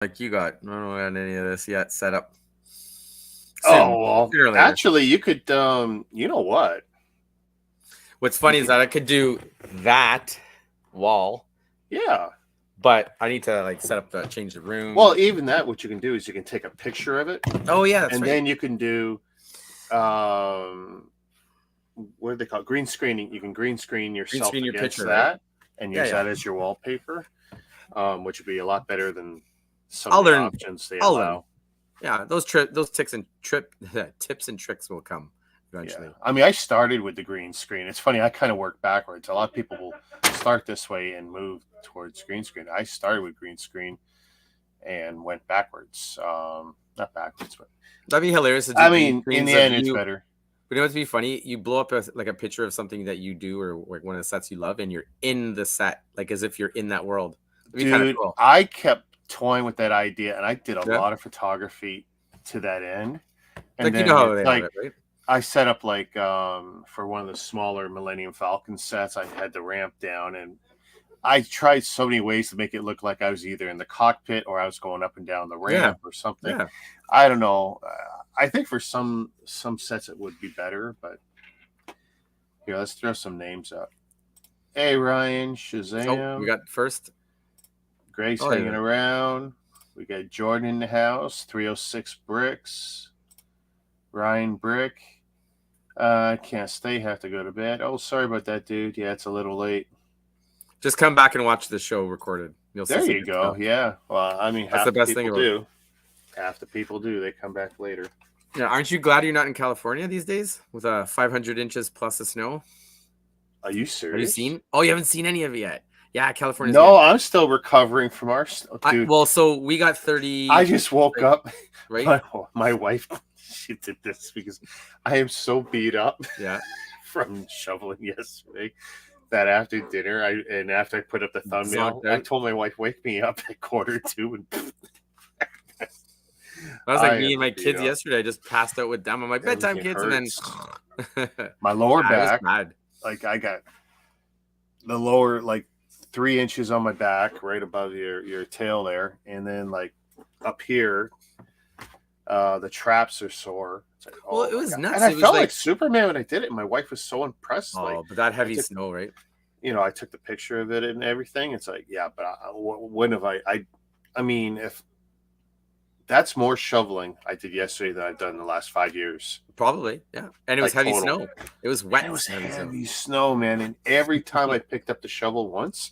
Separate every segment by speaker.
Speaker 1: like you got. I don't know any of this yet set up. Soon,
Speaker 2: Oh well,
Speaker 1: sooner or later.
Speaker 2: actually, you could. You know what?
Speaker 1: What's funny is that I could do that wall,
Speaker 2: Yeah.
Speaker 1: but I need to like set up the change the room.
Speaker 2: Well, even that, what you can do is you can take a picture of it,
Speaker 1: Oh yeah, that's
Speaker 2: and
Speaker 1: right.
Speaker 2: then you can do, what do they call it? Green screening? You can green screen yourself
Speaker 1: screen your
Speaker 2: against
Speaker 1: picture,
Speaker 2: that,
Speaker 1: right?
Speaker 2: and
Speaker 1: Yeah,
Speaker 2: use
Speaker 1: yeah.
Speaker 2: that as your wallpaper, which would be a lot better than some
Speaker 1: I'll
Speaker 2: of the
Speaker 1: learn.
Speaker 2: options they
Speaker 1: I'll learn.
Speaker 2: allow.
Speaker 1: Yeah, those tips and tips and tricks will come eventually.
Speaker 2: Yeah, I mean, I started with the green screen. It's funny, I kind of work backwards. A lot of people will start this way and move towards green screen. I started with green screen and went backwards. Not backwards, but
Speaker 1: That'd be hilarious to do
Speaker 2: I
Speaker 1: green
Speaker 2: mean, in
Speaker 1: screens
Speaker 2: the
Speaker 1: of
Speaker 2: end, it's
Speaker 1: you.
Speaker 2: better.
Speaker 1: But you know what's be funny? You blow up a picture of something that you do or like one of the sets you love, and you're in the set, like as if you're in that world. It'd be kind of
Speaker 2: Dude,
Speaker 1: cool.
Speaker 2: I kept toying with that idea, and I did a
Speaker 1: Yeah,
Speaker 2: lot of photography to that end. And
Speaker 1: like you
Speaker 2: then
Speaker 1: know how
Speaker 2: it's
Speaker 1: they have
Speaker 2: like
Speaker 1: it, right?
Speaker 2: I set up like for one of the smaller Millennium Falcon sets, I had the ramp down, and I tried so many ways to make it look like I was either in the cockpit or I was going up and down the
Speaker 1: Yeah,
Speaker 2: ramp or something.
Speaker 1: yeah.
Speaker 2: I don't know. I think for some sets it would be better, but here, let's throw some names out. Hey, Ryan,
Speaker 1: Oh,
Speaker 2: Shazam.
Speaker 1: we got first.
Speaker 2: Grace
Speaker 1: Oh,
Speaker 2: hanging
Speaker 1: yeah.
Speaker 2: around. We got Jordan in the house. 306 Bricks. Ryan Brick. Can't stay. Have to go to bed. Oh, sorry about that, dude. Yeah, it's a little late.
Speaker 1: Just come back and watch the show recorded. You'll see
Speaker 2: There
Speaker 1: some
Speaker 2: you
Speaker 1: good
Speaker 2: go.
Speaker 1: stuff.
Speaker 2: Yeah. Well, I mean,
Speaker 1: That's
Speaker 2: half
Speaker 1: the
Speaker 2: the
Speaker 1: best thing
Speaker 2: people
Speaker 1: about it.
Speaker 2: do. Half the people do. They come back later.
Speaker 1: Yeah, aren't you glad you're not in California these days with 500 inches plus of snow?
Speaker 2: Are you
Speaker 1: Have you
Speaker 2: serious?
Speaker 1: seen? Oh, you haven't seen any of it yet. Yeah, California's
Speaker 2: No,
Speaker 1: getting.
Speaker 2: I'm still recovering from our dude.
Speaker 1: Well, so we got 30.
Speaker 2: I just woke up.
Speaker 1: Right?
Speaker 2: My wife, she did this because I am so beat up.
Speaker 1: Yeah.
Speaker 2: From shoveling yesterday that after dinner after I put up the thumbnail, I told my wife, wake me up at 1:45 and
Speaker 1: that was like me and my kids yesterday. I just passed out with them. I'm like, bedtime kids, hurts.
Speaker 2: And then my lower back,
Speaker 1: bad.
Speaker 2: like I got the lower like 3 inches on my back right above your tail there, and then like up here the traps are sore. Like,
Speaker 1: well, it was nuts.
Speaker 2: And I felt
Speaker 1: like
Speaker 2: like Superman when I did it. And my wife was so impressed.
Speaker 1: Oh,
Speaker 2: like,
Speaker 1: but that heavy snow, right?
Speaker 2: You know, I took the picture of it and everything. It's like, yeah, but when have I mean, if that's more shoveling I did yesterday than I've done in the last 5 years.
Speaker 1: Probably, yeah. And it was heavy snow. It was wet.
Speaker 2: It was heavy snow, man. And every time I picked up the shovel once,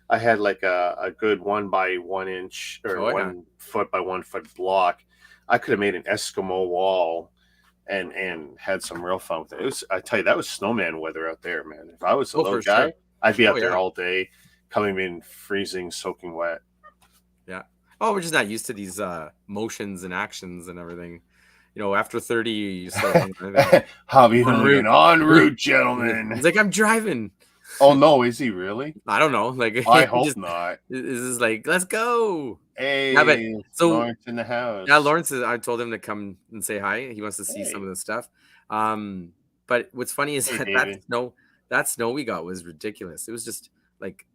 Speaker 2: I had like a good 1 by 1 inch or 1 foot by 1 foot block. I could have made an Eskimo wall and had some real fun with it. It was, I tell you, that was snowman weather out there, man. If I was a little guy, I'd be out there all day, coming in freezing, soaking wet.
Speaker 1: Yeah. Oh, we're just not used to these motions and actions and everything. You know, after 30, you start
Speaker 2: hobby hooligan en route, gentlemen.
Speaker 1: It's like I'm driving.
Speaker 2: Oh no, is he really?
Speaker 1: I don't know. Like
Speaker 2: I hope not.
Speaker 1: This is like, let's go.
Speaker 2: Hey,
Speaker 1: yeah, but so
Speaker 2: Lawrence in the house.
Speaker 1: Yeah, Lawrence I told him to come and say hi. He wants to see some of the stuff. But what's funny is that snow we got was ridiculous. It was just like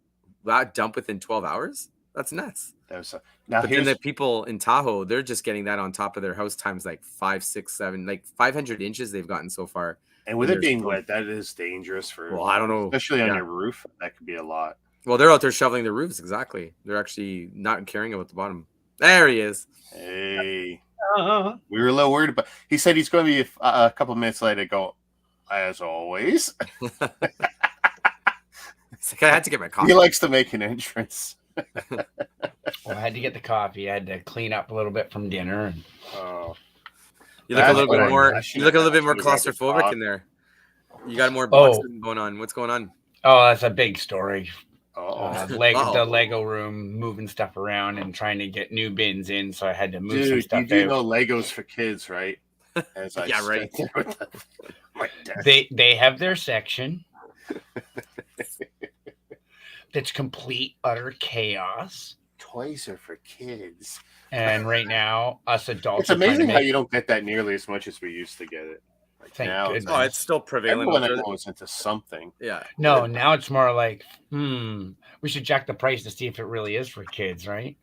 Speaker 1: that dump within 12 hours. That's nuts. But then the people in Tahoe, they're just getting that on top of their house times like 5, 6, 7, like 500 inches they've gotten so far.
Speaker 2: And with it being wet, that is dangerous for.
Speaker 1: Well, I don't know,
Speaker 2: especially on your roof. That could be a lot.
Speaker 1: Well, they're out there shoveling their roofs. Exactly. They're actually not caring about the bottom. There he is.
Speaker 2: Hey, we were a little worried, but he said he's going to be a couple minutes late. I go, as always.
Speaker 1: It's like I had to get my coffee.
Speaker 2: He likes to make an entrance.
Speaker 3: Well, I had to get the coffee. I had to clean up a little bit from dinner. And...
Speaker 1: You look a little bit more. You look a little bit more claustrophobic in there. You got more boxes going on. What's going on?
Speaker 3: Oh, that's a big story.
Speaker 2: The
Speaker 3: Lego room, moving stuff around and trying to get new bins in, so I had to move some stuff.
Speaker 2: You do know Legos for kids, right?
Speaker 1: Yeah, right.
Speaker 3: They have their section. That's complete utter chaos.
Speaker 2: Toys are for kids.
Speaker 3: And right now, us adults.
Speaker 2: It's amazing how you don't get that nearly as much as we used to get it.
Speaker 3: Thank goodness.
Speaker 1: Oh, it's still prevalent.
Speaker 2: Everyone goes into something.
Speaker 1: Yeah.
Speaker 3: No, now it's more like, we should jack the price to see if it really is for kids, right?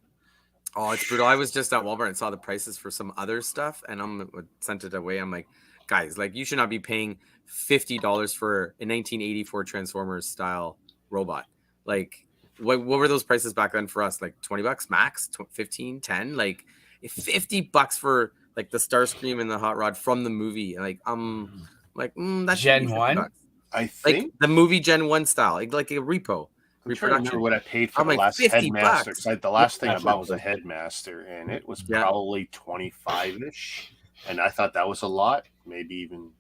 Speaker 1: Oh, it's brutal. I was just at Walmart and saw the prices for some other stuff, and I'm sent it away. I'm like, guys, like you should not be paying $50 for a 1984 Transformers style robot. Like, what were those prices back then for us? Like $20 max, 15, 10, like $50 for like the Starscream and the Hot Rod from the movie. Like, that should be
Speaker 3: Gen
Speaker 1: 50
Speaker 3: 1?
Speaker 1: bucks.
Speaker 2: I
Speaker 1: Like
Speaker 2: think
Speaker 1: the movie Gen 1 style, like a repo.
Speaker 2: I'm trying to remember what I paid for
Speaker 1: I'm
Speaker 2: the
Speaker 1: like,
Speaker 2: last
Speaker 1: 50
Speaker 2: headmaster.
Speaker 1: bucks.
Speaker 2: The last thing I
Speaker 3: That's
Speaker 2: bought was a
Speaker 3: what-
Speaker 2: headmaster, and it was
Speaker 1: Yeah.
Speaker 2: probably 25-ish. And I thought that was a lot, maybe even.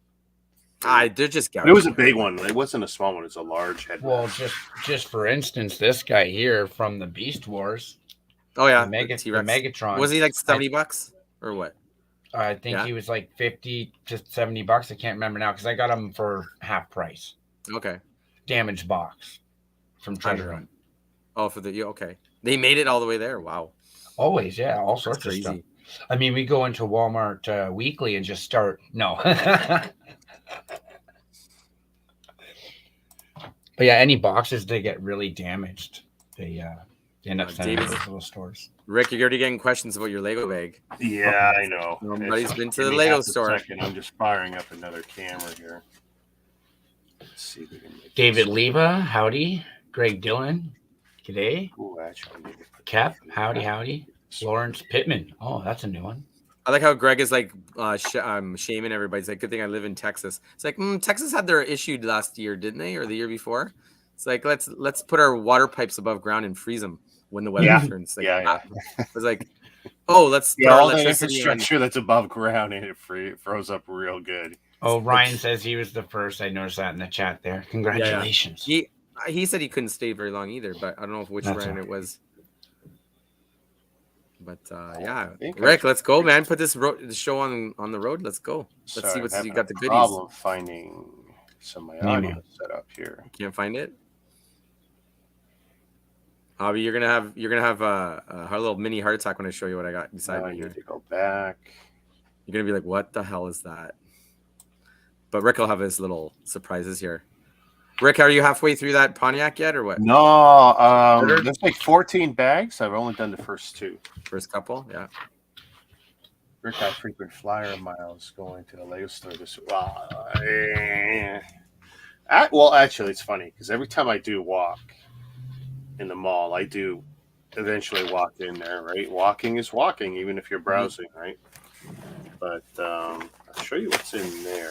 Speaker 1: They're just
Speaker 2: But it was a big one. It wasn't a small one. It was a large headmaster.
Speaker 3: Well, just for instance, this guy here from the Beast Wars.
Speaker 1: Oh yeah,
Speaker 3: the
Speaker 1: T-Rex.
Speaker 3: Megatron.
Speaker 1: Was he like $70 or what?
Speaker 3: I think he was like 50 to $70. I can't remember now because I got him for half price.
Speaker 1: Okay.
Speaker 3: Damaged box from Treasure Hunt.
Speaker 1: Oh, okay. They made it all the way there. Wow.
Speaker 3: Always, yeah, all sorts of stuff. I mean, we go into Walmart weekly and just start. No. But yeah, any boxes they get really damaged, they end up sending those little stores.
Speaker 1: Rick, you're already getting questions about your Lego bag.
Speaker 2: Yeah, I know.
Speaker 1: Nobody's been to the Lego store.
Speaker 2: I'm just firing up another camera here. Let's see if we can make
Speaker 3: David Leva, howdy. Greg Dillon, g'day. Cap, howdy. Lawrence Pittman. Oh, that's a new one.
Speaker 1: I like how Greg is like shaming everybody. It's like, good thing I live in Texas. It's like, Texas had their issue last year, didn't they? Or the year before? It's like, let's put our water pipes above ground and freeze them when the weather turns. Like, It's like, let's put our
Speaker 2: all the
Speaker 1: electricity
Speaker 2: infrastructure that's above ground and it froze up real good.
Speaker 3: Oh, Ryan says he was the first. I noticed that in the chat there. Congratulations.
Speaker 1: Yeah. He said he couldn't stay very long either, but I don't know which Ryan it was. But Rick, let's go, man. Put this show on the road. Let's go. Let's see what you got. The goodies.
Speaker 2: Problem finding some of my audio set up here.
Speaker 1: Can't find it. Hobby, you're gonna have a little mini heart attack when I show you what I got beside me here.
Speaker 2: I need to go back.
Speaker 1: You're gonna be like, what the hell is that? But Rick will have his little surprises here. Rick, are you halfway through that Pontiac yet, or what?
Speaker 2: No, there's like 14 bags. I've only done the first two.
Speaker 1: First couple, yeah.
Speaker 2: Rick had frequent flyer miles going to the Lego store this week. Well, actually, it's funny because every time I do walk in the mall, I do eventually walk in there, right? Walking is walking, even if you're browsing, right? But I'll show you what's in there.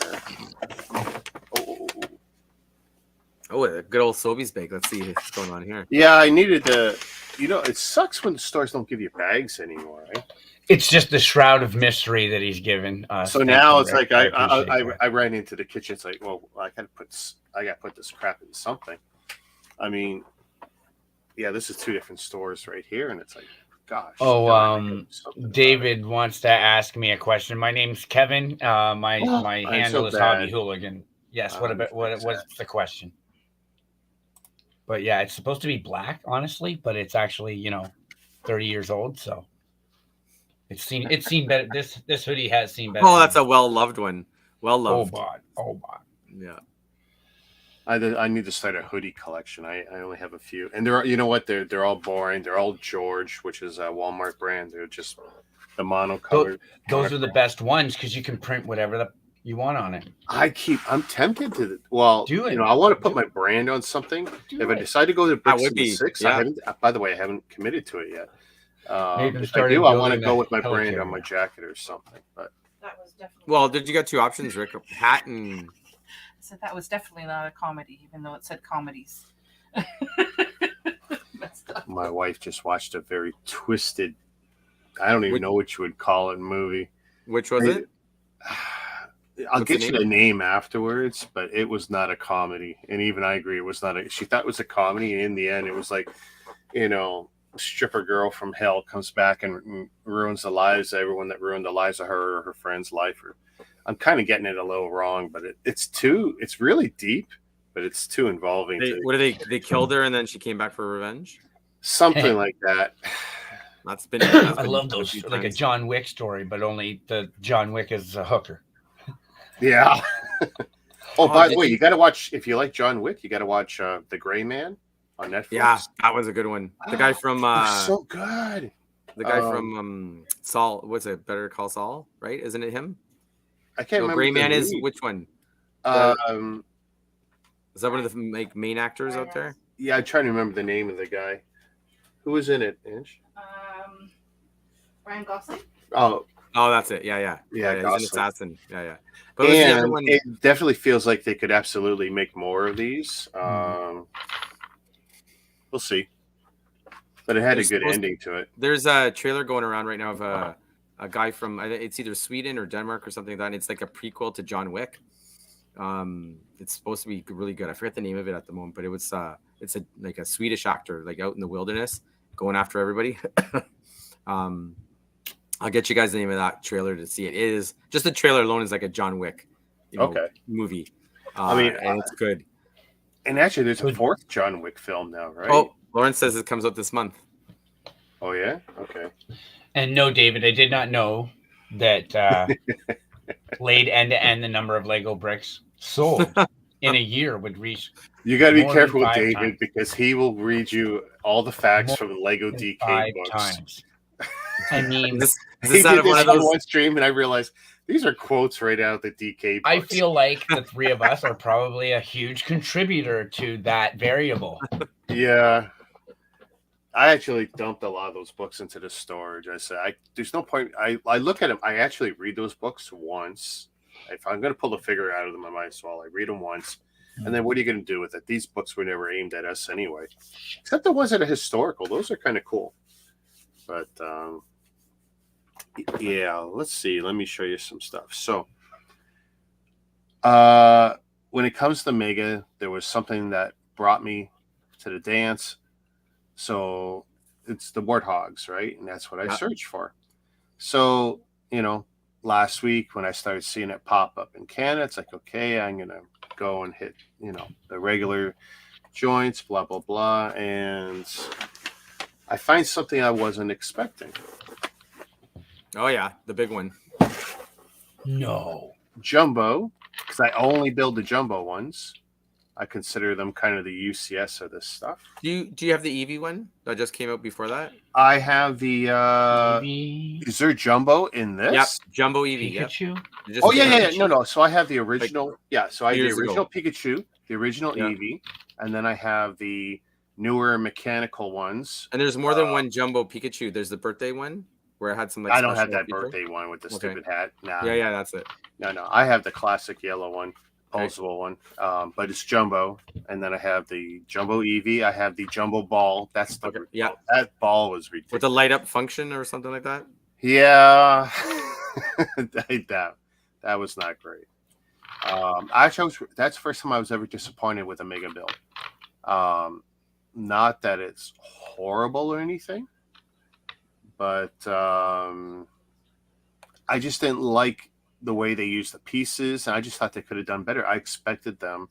Speaker 1: Oh, a good old Sobeys bag. Let's see what's going on here.
Speaker 2: Yeah, I needed to. It sucks when the stores don't give you bags anymore, right?
Speaker 3: It's just the shroud of mystery that he's given us.
Speaker 2: So now it's like I ran into the kitchen. It's like, well, I got to put this crap in something. I mean, yeah, this is two different stores right here, and it's like, gosh.
Speaker 3: Oh, David wants to ask me a question. My name's Kevin. My handle is Hobby Hooligan. Yes. What's the question? But yeah, it's supposed to be black, honestly, but it's actually 30 years old, so it's seen better. This hoodie has seen better.
Speaker 1: Oh, that's a well-loved one. Well-loved.
Speaker 3: Oh, God.
Speaker 1: Yeah.
Speaker 2: I need to start a hoodie collection. I only have a few, and they're all boring. They're all George, which is a Walmart brand. They're just the monocolored.
Speaker 3: Those are the best ones because you can print whatever you want on it.
Speaker 2: I'm tempted to. Well,
Speaker 3: do it.
Speaker 2: I want to put my brand on something. I decide to go to BrickLink 6, I haven't committed to it yet. If I do, I want to go with my brand on my jacket or something. But
Speaker 4: that was definitely.
Speaker 1: Well, did you got two options, Rick? Hat and.
Speaker 4: So that was definitely not a comedy, even though it said comedies.
Speaker 2: My wife just watched a very twisted, I don't even know what you would call it, movie.
Speaker 1: Which was it?
Speaker 2: I'll get you the name afterwards, but it was not a comedy. And even I agree, it was not she thought it was a comedy. And in the end, it was like, a stripper girl from hell comes back and ruins the lives of everyone that ruined the lives of her or her friend's life. I'm kind of getting it a little wrong, but it's really deep, but it's too involving.
Speaker 1: They killed her and then she came back for revenge?
Speaker 2: Something like that.
Speaker 3: I love those, like a John Wick story, but only the John Wick is a hooker.
Speaker 2: Yeah. By the way, you got to watch, if you like John Wick, you got to watch The Gray Man on Netflix.
Speaker 1: Yeah, that was a good one. The guy from
Speaker 2: so good.
Speaker 1: The guy from Saul. What's it? Better Call Saul, right? Isn't it him?
Speaker 2: I can't remember.
Speaker 1: Gray Man is which one? Is that one of the main actors out there?
Speaker 2: Yeah, I'm trying to remember the name of the guy. Who was in it, Inch?
Speaker 4: Ryan Gosling.
Speaker 2: Oh,
Speaker 1: that's it. Yeah. He's an assassin. Yeah. But
Speaker 2: and the other one? It definitely feels like they could absolutely make more of these. We'll see. But it had a good ending to it.
Speaker 1: There's a trailer going around right now of a guy from it's either Sweden or Denmark or something like that. And it's like a prequel to John Wick. It's supposed to be really good. I forget the name of it at the moment, but it's like a Swedish actor, like out in the wilderness, going after everybody. I'll get you guys the name of that trailer to see it. It is just the trailer alone is like a John Wick, movie. And it's good.
Speaker 2: And actually, there's a fourth John Wick film now, right?
Speaker 1: Oh, Lawrence says it comes out this month.
Speaker 2: Oh yeah, okay.
Speaker 3: And no, David, I did not know that laid end to end the number of Lego bricks sold in a year would reach.
Speaker 2: You got to be careful with David because he will read you all the facts from the Lego DK books. Times.
Speaker 3: I mean,
Speaker 2: he did this on one stream, and I realized these are quotes right out of the DK books.
Speaker 3: I feel like the three of us are probably a huge contributor to that variable.
Speaker 2: Yeah. I actually dumped a lot of those books into the storage. I said, there's no point. I look at them. I actually read those books once. If I'm going to pull the figure out of them, I might as well. I read them once. And then what are you going to do with it? These books were never aimed at us anyway. Except the ones that are historical. Those are kind of cool. But, yeah, let's see. Let me show you some stuff. So, when it comes to Mega, there was something that brought me to the dance. So it's the warthogs, right? And that's what I searched for. So, last week when I started seeing it pop up in Canada, it's like, okay, I'm going to go and hit, the regular joints, blah, blah, blah. And I find something I wasn't expecting.
Speaker 1: Oh, yeah. The big one.
Speaker 3: No.
Speaker 2: Jumbo, because I only build the jumbo ones. I consider them kind of the UCS of this stuff. Do
Speaker 1: you have the Eevee one that just came out before that?
Speaker 2: I have the Eevee. Is there jumbo in this?
Speaker 1: Yep, jumbo Eevee.
Speaker 3: Pikachu.
Speaker 1: Yep.
Speaker 2: Oh yeah. No. So I have the original. So I have the original Pikachu, the original Eevee, and then I have the newer mechanical ones.
Speaker 1: And there's more than one jumbo Pikachu. There's the birthday one where I had some.
Speaker 2: I don't have that birthday one with the stupid hat. Nah.
Speaker 1: Yeah, that's it.
Speaker 2: No. I have the classic yellow one. Posable one, but it's jumbo, and then I have the jumbo Eevee. I have the jumbo ball. That's the that ball was ridiculous
Speaker 1: with the light up function or something like that.
Speaker 2: Yeah, that was not great. Actually, that's the first time I was ever disappointed with a mega build. Not that it's horrible or anything, but I just didn't like the way they used the pieces, and I just thought they could have done better. I expected them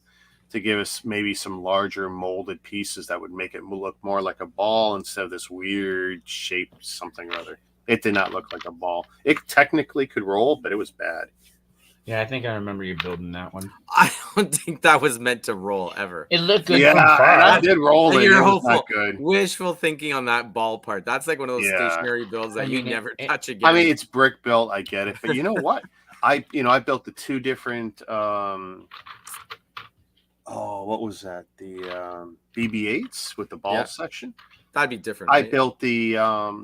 Speaker 2: to give us maybe some larger molded pieces that would make it look more like a ball instead of this weird shape something or other. It did not look like a ball. It technically could roll, but it was bad.
Speaker 3: Yeah, I think I remember you building that one.
Speaker 1: I don't think that was meant to roll ever.
Speaker 3: It looked good.
Speaker 2: Yeah, I did roll it.
Speaker 1: You're
Speaker 2: hopeful. Good.
Speaker 1: Wishful thinking on that ball part. That's like one of those stationary builds that you never touch again.
Speaker 2: I mean, it's brick built. I get it, but you know what? I built the two different. What was that? The BB-8s with the ball section.
Speaker 1: That'd be different.
Speaker 2: I built the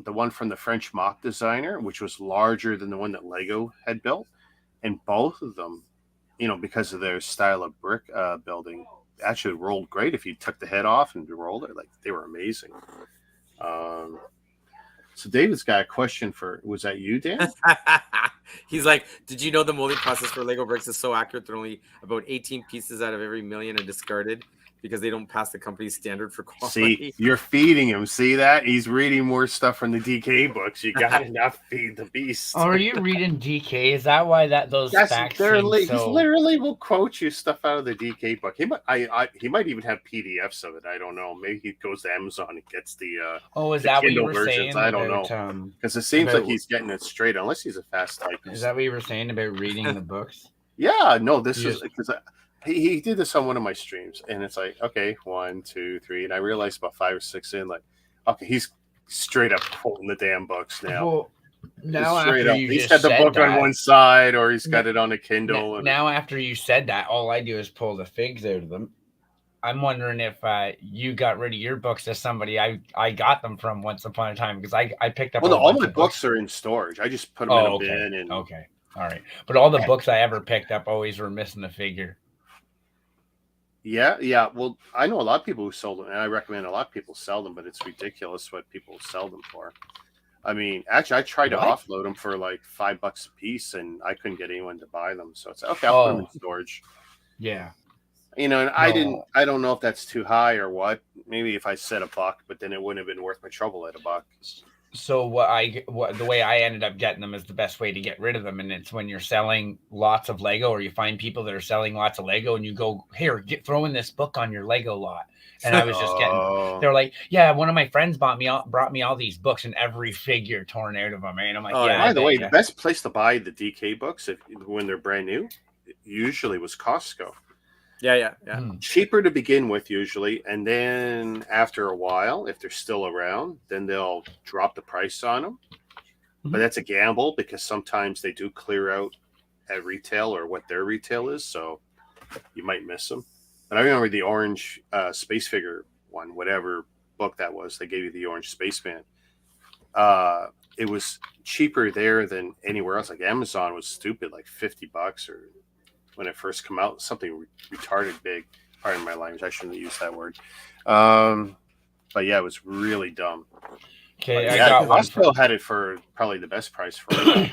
Speaker 2: one from the French mock designer, which was larger than the one that Lego had built, and both of them, because of their style of brick building, actually rolled great. If you took the head off and rolled it, like they were amazing. So David's got a question was that you, Dan?
Speaker 1: He's like, did you know the molding process for Lego bricks is so accurate that only about 18 pieces out of every million are discarded because they don't pass the company's standard for quality?
Speaker 2: See, you're feeding him. See that? He's reading more stuff from the DK books. You got to not feed the beast.
Speaker 3: Oh, are you reading DK? Is that why those facts
Speaker 2: he literally will quote you stuff out of the DK book. He might even have PDFs of it. I don't know. Maybe he goes to Amazon and gets the
Speaker 3: is that
Speaker 2: Kindle
Speaker 3: what you were
Speaker 2: versions.
Speaker 3: saying?
Speaker 2: I don't know. Because it seems like he's getting it straight, unless he's a fast typist.
Speaker 3: Is that what you were saying about reading the books?
Speaker 2: Yeah, no, this is because he did this on one of my streams, and it's like, okay, 1, 2, 3, and I realized about 5 or 6 in, like, okay, he's straight up pulling the damn books now.
Speaker 3: Well, now
Speaker 2: straight
Speaker 3: after
Speaker 2: up,
Speaker 3: you
Speaker 2: he's
Speaker 3: just
Speaker 2: got the
Speaker 3: said
Speaker 2: book
Speaker 3: that,
Speaker 2: on one side, or he's got it on a Kindle.
Speaker 3: Now after you said that, all I do is pull the figs out of them. I'm wondering if you got rid of your books as somebody I got them from once upon a time, because I picked up.
Speaker 2: Well, all my books are in storage. I just put them in a bin. And
Speaker 3: okay, all right. But all the books I ever picked up always were missing the figure.
Speaker 2: Yeah. Well, I know a lot of people who sold them, and I recommend a lot of people sell them, but it's ridiculous what people sell them for. I mean, actually, I tried to offload them for like $5 a piece, and I couldn't get anyone to buy them. So it's like, okay, I'll put them in storage.
Speaker 3: Yeah.
Speaker 2: You know, and I don't know if that's too high or what. Maybe if I said $1, but then it wouldn't have been worth my trouble at $1.
Speaker 3: So the way I ended up getting them is the best way to get rid of them, and it's when you're selling lots of Lego, or you find people that are selling lots of Lego, and you go, here, throw in this book on your Lego lot. And I was just they're like, yeah, one of my friends brought me all these books, and every figure torn out of them. And I'm like,
Speaker 2: By the way, the best place to buy the DK books when they're brand new usually was Costco.
Speaker 1: Yeah.
Speaker 2: Cheaper to begin with usually, and then after a while, if they're still around, then they'll drop the price on them. But that's a gamble, because sometimes they do clear out at retail or what their retail is, so you might miss them. But I remember the orange space figure one, whatever book that was, they gave you the orange spaceman. It was cheaper there than anywhere else. Like Amazon was stupid, like $50 or when it first came out, something retarded big. Pardon my language, I shouldn't have used that word. But yeah, it was really dumb.
Speaker 3: Okay,
Speaker 2: I got one. Costco had it for probably the best price for it.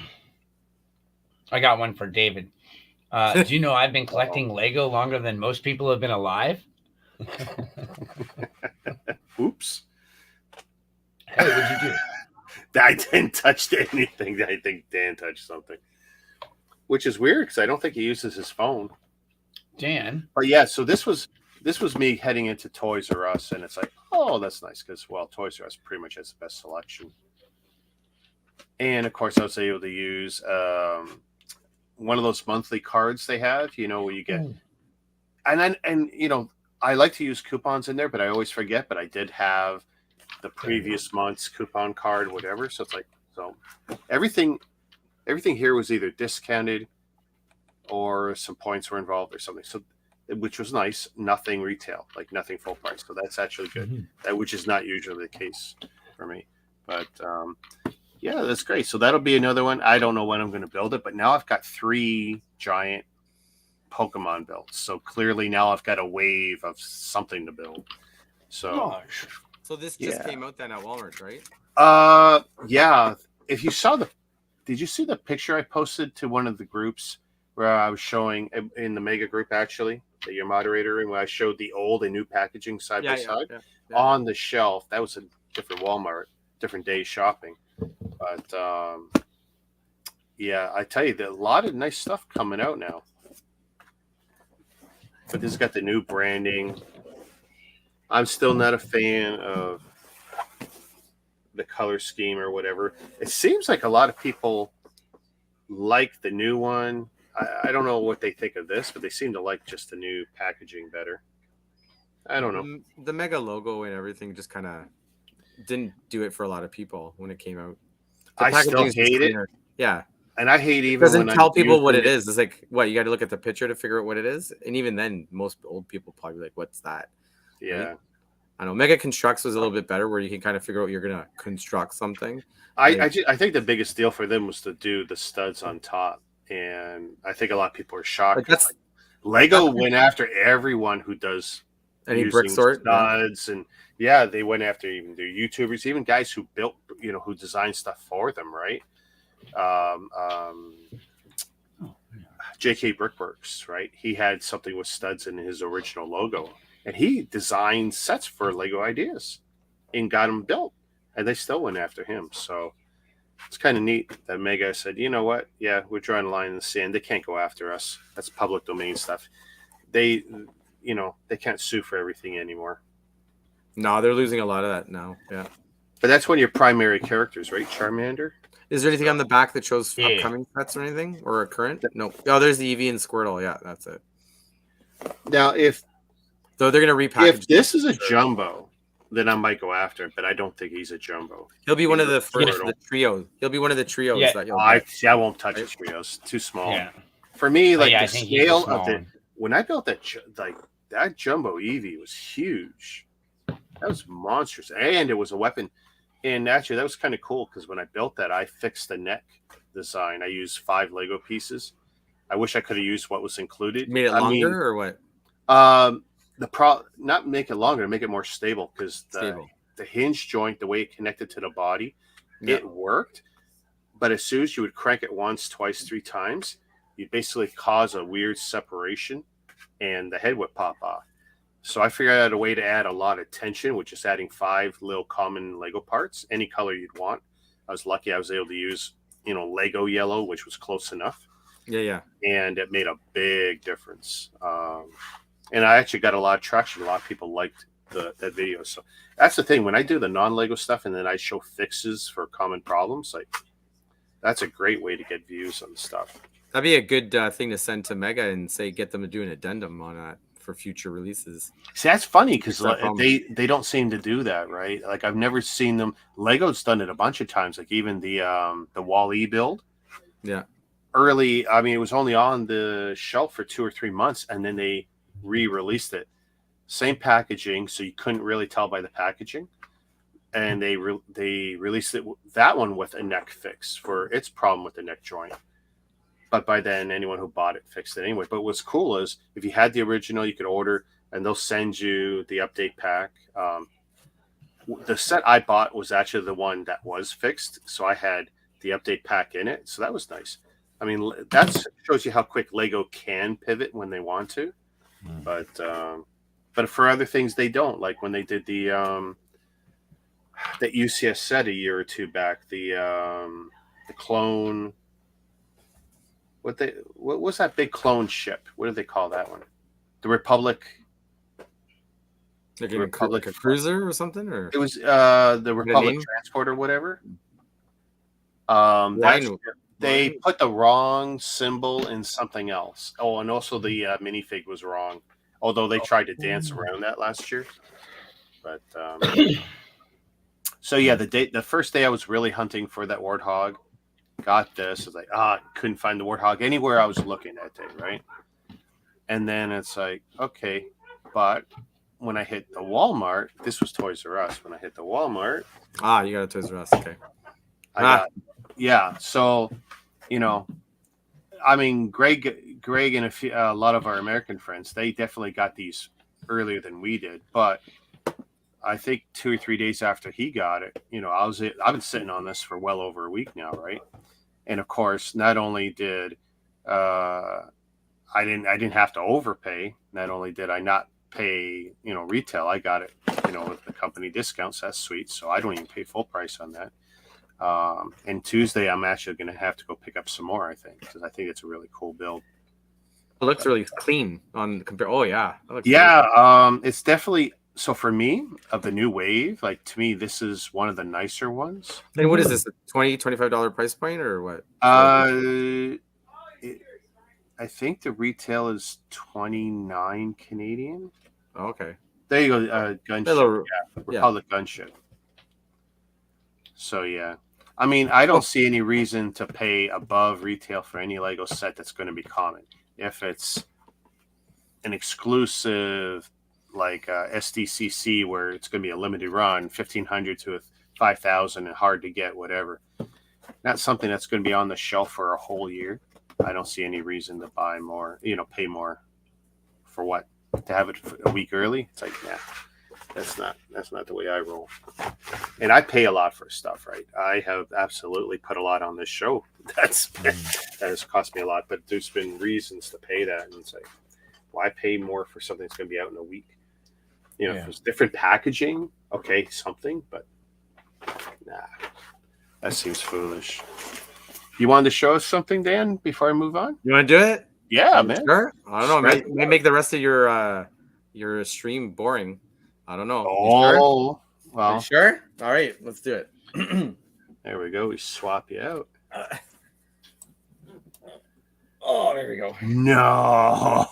Speaker 3: I got one for David. Do you know I've been collecting Lego longer than most people have been alive?
Speaker 2: Oops.
Speaker 3: Hey, what'd you do?
Speaker 2: I didn't touch anything. I think Dan touched something. Which is weird, because I don't think he uses his phone.
Speaker 3: Dan.
Speaker 2: But yeah, so this was me heading into Toys R Us, and it's like, oh, that's nice, because Toys R Us pretty much has the best selection. And of course, I was able to use one of those monthly cards they have, where you get, and I like to use coupons in there, but I always forget. But I did have the previous month's coupon card, whatever. So it's like, everything here was either discounted or some points were involved or something. So, which was nice. Nothing retail, like nothing full price. So that's actually good. Which is not usually the case for me. But yeah, that's great. So that'll be another one. I don't know when I'm going to build it, but now I've got 3 giant Pokemon built. So clearly now I've got a wave of something to build. So
Speaker 1: this just came out then at Walmart, right?
Speaker 2: Yeah. If you saw did you see the picture I posted to one of the groups where I was showing in the mega group, actually, that you're moderator, and where I showed the old and new packaging side by side on the shelf? That was a different Walmart, different day shopping. But yeah, I tell you, there's a lot of nice stuff coming out now. But this has got the new branding. I'm still not a fan of the color scheme or whatever. It seems like a lot of people like the new one. I don't know what they think of this, but they seem to like just the new packaging better. I don't know.
Speaker 1: The mega logo and everything just kind of didn't do it for a lot of people when it came out.
Speaker 2: I still hate it.
Speaker 1: Yeah.
Speaker 2: And I hate even
Speaker 1: doesn't tell people what it is. It's like, what, you got to look at the picture to figure out what it is? And even then, most old people probably like, what's that?
Speaker 2: Yeah.
Speaker 1: Right? I don't know. Mega Constructs was a little bit better, where you can kind of figure out you're going to construct something.
Speaker 2: I think the biggest deal for them was to do the studs on top. And I think a lot of people are shocked. Lego went after everyone who does
Speaker 1: any brick sort
Speaker 2: studs, and they went after even their YouTubers, even guys who built, who designed stuff for them, right? JK Brickworks, right? He had something with studs in his original logo, and he designed sets for Lego Ideas and got them built, and they still went after him. So it's kind of neat that Mega said, you know what? Yeah, we're drawing a line in the sand. They can't go after us. That's public domain stuff. They can't sue for everything anymore.
Speaker 1: No, they're losing a lot of that now. Yeah.
Speaker 2: But that's one of your primary characters, right? Charmander.
Speaker 1: Is there anything on the back that shows upcoming sets or anything, or a current? No. Oh, there's the Eevee and Squirtle. Yeah, that's it.
Speaker 2: Now,
Speaker 1: they're going to repackage.
Speaker 2: If this is a jumbo, then I might go after him. But I don't think he's a jumbo.
Speaker 1: He'll be one of the first, the trio. He'll be one of the trios that you'll get.
Speaker 2: I won't touch the trios. Too small.
Speaker 3: Yeah.
Speaker 2: For me, like
Speaker 3: the
Speaker 2: scale of it, when I built that, like that jumbo Eevee was huge. That was monstrous, and it was a weapon. And actually, that was kind of cool because when I built that, I fixed the neck design. I used 5 Lego pieces. I wish I could have used what was included.
Speaker 1: Made it longer or what?
Speaker 2: Not make it longer, make it more stable because the hinge joint, the way it connected to the body, it worked. But as soon as you would crank it once, twice, 3 times, you'd basically cause a weird separation, and the head would pop off. So I figured out a way to add a lot of tension, which is adding 5 little common Lego parts, any color you'd want. I was lucky I was able to use, Lego yellow, which was close enough.
Speaker 1: Yeah.
Speaker 2: And it made a big difference. And I actually got a lot of traction. A lot of people liked that video. So that's the thing. When I do the non-Lego stuff and then I show fixes for common problems, like that's a great way to get views on stuff.
Speaker 1: That'd be a good thing to send to Mega and say, get them to do an addendum on that for future releases.
Speaker 2: See, that's funny because they don't seem to do that, right? Like I've never seen them. Lego's done it a bunch of times. Like even the Wall-E build.
Speaker 1: Yeah.
Speaker 2: Early, I mean, it was only on the shelf for 2 or 3 months, and then they re-released it. Same packaging, so you couldn't really tell by the packaging. And they released that one with a neck fix for its problem with the neck joint. But by then, anyone who bought it fixed it anyway. But what's cool is if you had the original, you could order, and they'll send you the update pack. The set I bought was actually the one that was fixed, so I had the update pack in it. So that was nice. I mean, that shows you how quick Lego can pivot when they want to. But for other things, they don't. Like when they did the UCS set a year or 2 back, the clone. What was that big clone ship? What did they call that one? The Republic.
Speaker 1: Like a cruiser or something, or
Speaker 2: it was the Republic Transport or whatever. They put the wrong symbol in something else. Oh, and also the minifig was wrong. Although they tried to dance around that last year. But so yeah, the first day I was really hunting for that Warthog. Got this. I was like, couldn't find the Warthog anywhere I was looking at it, right? And then it's like, okay, but when I hit the Walmart, this was Toys R Us. When I hit the Walmart,
Speaker 1: you got a Toys R Us, okay?
Speaker 2: So, I mean, Greg, and a lot of our American friends, they definitely got these earlier than we did, but I think 2 or 3 days after he got it, I've been sitting on this for well over a week now, right? And of course, not only did I didn't have to overpay. Not only did I not pay, retail, I got it, with the company discounts. That's sweet. So I don't even pay full price on that. And Tuesday, I'm actually going to have to go pick up some more, I think, because I think it's a really cool build.
Speaker 1: It looks really clean on compare. Oh yeah.
Speaker 2: It's definitely. So for me, of the new wave, like to me, this is one of the nicer ones.
Speaker 1: And what is this? A $20-$25 price point or what?
Speaker 2: I think the retail is 29 Canadian.
Speaker 1: Oh, okay.
Speaker 2: There you go. Gunship. Republic Gunship. So yeah. I mean, I don't see any reason to pay above retail for any Lego set that's going to be common. If it's an exclusive like SDCC where it's going to be a limited run, 1,500 to 5,000 and hard to get, whatever. Not something that's going to be on the shelf for a whole year. I don't see any reason to buy more, pay more for what? To have it a week early? It's like, nah, that's not the way I roll. And I pay a lot for stuff, right? I have absolutely put a lot on this show. That has cost me a lot, but there's been reasons to pay that. And it's like, why pay more for something that's going to be out in a week? If it's different packaging, okay, something, but nah, that seems foolish. You wanted to show us something, Dan, before I move on?
Speaker 1: You want to do it?
Speaker 2: Yeah, man.
Speaker 1: Sure. I don't know. It might make the rest of your stream boring. I don't know.
Speaker 2: Oh,
Speaker 1: sure? Well. You sure? All right, let's do it.
Speaker 2: There we go. We swap you out.
Speaker 1: Oh, there we go.
Speaker 2: No.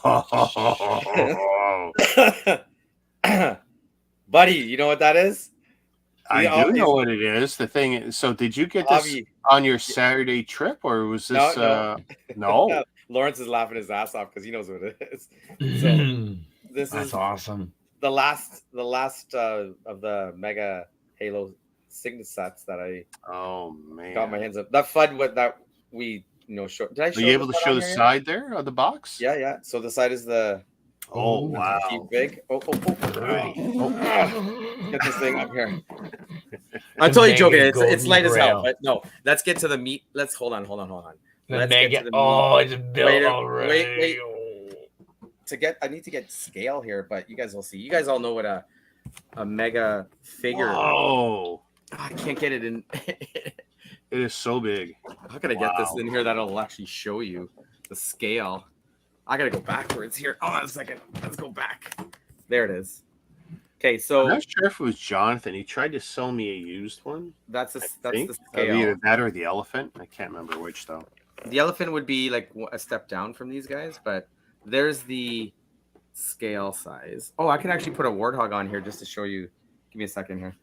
Speaker 1: Buddy, you know what that is?
Speaker 2: I do know what it is. The thing is, so did you get this on your Saturday trip, or was this
Speaker 1: no? Lawrence is laughing his ass off because he knows what it is. So
Speaker 3: that's awesome.
Speaker 1: The last of the Mega Halo Signet sets that I got my hands up. That FUD that we show. Did I show?
Speaker 2: Are you able to show the side there of the box?
Speaker 1: Yeah. So the side is the
Speaker 2: wow,
Speaker 1: big. Get this thing up here. I'm totally joking. It's light as hell, but no. Let's get to the meat. Let's hold on. Let's get to the meat.
Speaker 3: It's built already.
Speaker 1: Wait. I need to get scale here, but you guys will see. You guys all know what a mega figure.
Speaker 2: Oh,
Speaker 1: I can't get it in.
Speaker 2: It is so big.
Speaker 1: How can I get this in here that'll actually show you the scale? I gotta go backwards here. Hold on a second. Let's go back. There it is. Okay, so
Speaker 2: I'm not sure if it was Jonathan. He tried to sell me a used one.
Speaker 1: That's the scale.
Speaker 2: Either that or the elephant. I can't remember which though.
Speaker 1: The elephant would be like a step down from these guys, but there's the scale size. Oh, I can actually put a warthog on here just to show you. Give me a second here.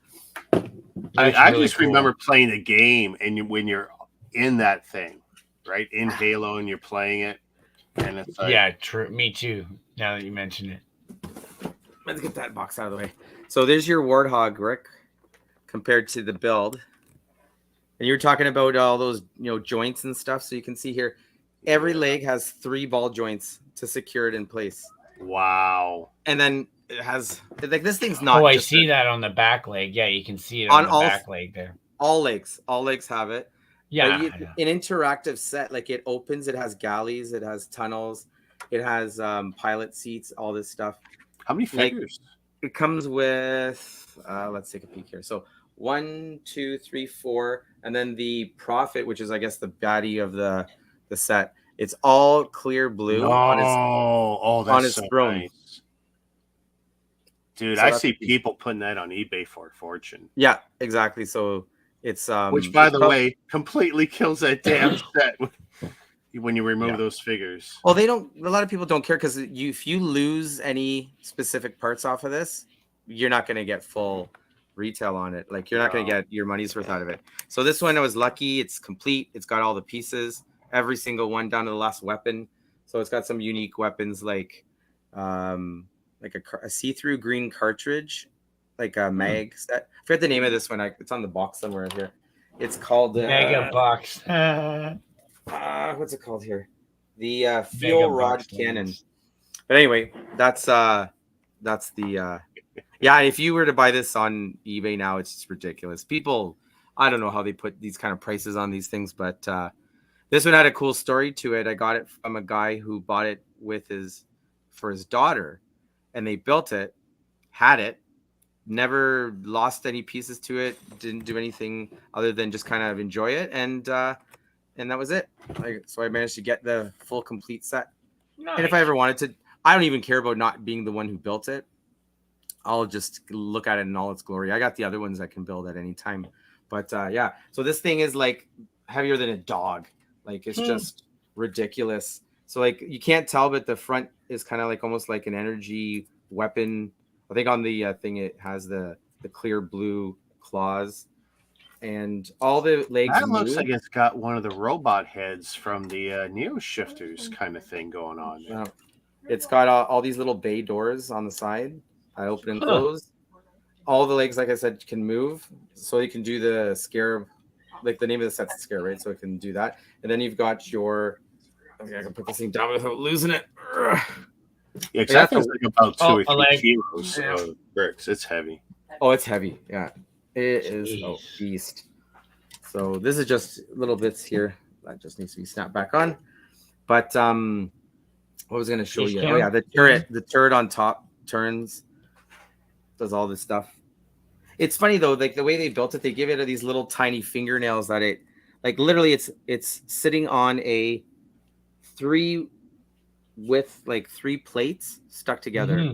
Speaker 2: I just remember playing the game, and when you're in that thing, right, in Halo, and you're playing it, and it's like,
Speaker 3: yeah, true. Me too. Now that you mention it,
Speaker 1: let's get that box out of the way. So there's your warthog, Rick, compared to the build, and you're talking about all those joints and stuff. So you can see here, every leg has 3 ball joints to secure it in place.
Speaker 2: Wow.
Speaker 1: And then it has this thing's not.
Speaker 3: Oh, I see that on the back leg. Yeah, you can see it on the back leg there.
Speaker 1: All legs have it.
Speaker 3: Yeah.
Speaker 1: An interactive set, like it opens, it has galleys, it has tunnels, it has pilot seats, all this stuff.
Speaker 2: How many figures?
Speaker 1: It comes with let's take a peek here. So 1, 2, 3, 4, and then the Prophet, which is I guess the baddie of the set. It's all clear blue on his throne.
Speaker 2: Nice. Dude, so I see people putting that on eBay for a fortune.
Speaker 1: Yeah, exactly. So it's
Speaker 2: which, by the way, completely kills that damn set when you remove those figures.
Speaker 1: Well, they don't. A lot of people don't care because if you lose any specific parts off of this, you're not going to get full retail on it. Like you're not going to get your money's worth out of it. So this one, I was lucky. It's complete. It's got all the pieces, every single one down to the last weapon. So it's got some unique weapons like a see-through green cartridge, like a mag set. I forget the name of this one. It's on the box somewhere here. It's called
Speaker 3: Mega Box.
Speaker 1: What's it called here? The fuel rod cannon. But anyway, that's the if you were to buy this on eBay now, it's just ridiculous. People, I don't know how they put these kind of prices on these things, but this one had a cool story to it. I got it from a guy who bought it for his daughter, and they built it, had it, never lost any pieces to it, didn't do anything other than just kind of enjoy it, and that was it. So I managed to get the full complete set. Nice. And if I ever wanted to, I don't even care about not being the one who built it. I'll just look at it in all its glory. I got the other ones I can build at any time. But so this thing is like heavier than a dog. Like it's just ridiculous. So like you can't tell, but the front is kind of like almost like an energy weapon. I think on the thing it has the clear blue claws, and all the legs.
Speaker 2: That looks like it's got one of the robot heads from the Neo Shifters kind of thing going on.
Speaker 1: Yeah. It's got all these little bay doors on the side. I open and close. All the legs, like I said, can move, so you can do the Scarab. Like the name of the set's Scarab, right? So it can do that. And then you've got your. Okay, I can put this thing down without losing it.
Speaker 2: Yeah, because that feels like about 2 or 3 kilos of bricks. It's heavy.
Speaker 1: Oh, it's heavy. Yeah, it is a beast. So this is just little bits here that just needs to be snapped back on. But what was I going to show you? Oh yeah, the turret on top turns, does all this stuff. It's funny though, like the way they built it, they give it these little tiny fingernails that it, like literally, it's sitting on a 3 with like 3 plates stuck together,